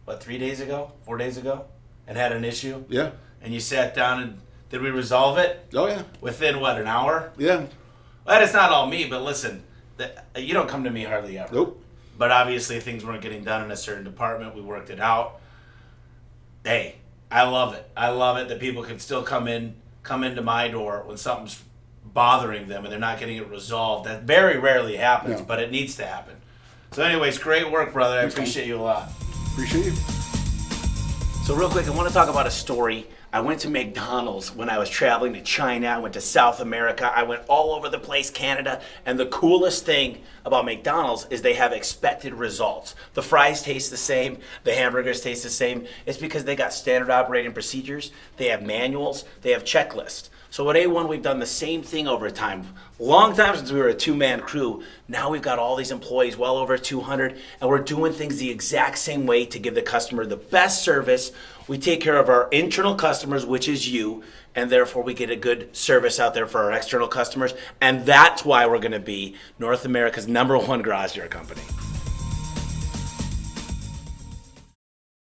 4 days ago? And had an issue? Yeah. And you sat down and did we resolve it? Oh, yeah. Within, an hour? Yeah. Well, it's not all me, but listen, you don't come to me hardly ever. Nope. But obviously things weren't getting done in a certain department. We worked it out. Hey, I love it. I love it that people can still come into my door when something's bothering them and they're not getting it resolved. That very rarely happens, but it needs to happen. So anyways, great work, brother. I appreciate you a lot. Appreciate you. So real quick, I want to talk about a story. I went to McDonald's when I was traveling to China. I went to South America. I went all over the place, Canada. And the coolest thing about McDonald's is they have expected results. The fries taste the same. The hamburgers taste the same. It's because they got standard operating procedures. They have manuals. They have checklists. So at A1, we've done the same thing over time. Long time since we were a two-man crew. Now we've got all these employees, well over 200, and we're doing things the exact same way to give the customer the best service. We take care of our internal customers, which is you, and therefore we get a good service out there for our external customers. And that's why we're going to be North America's #1 garage door company.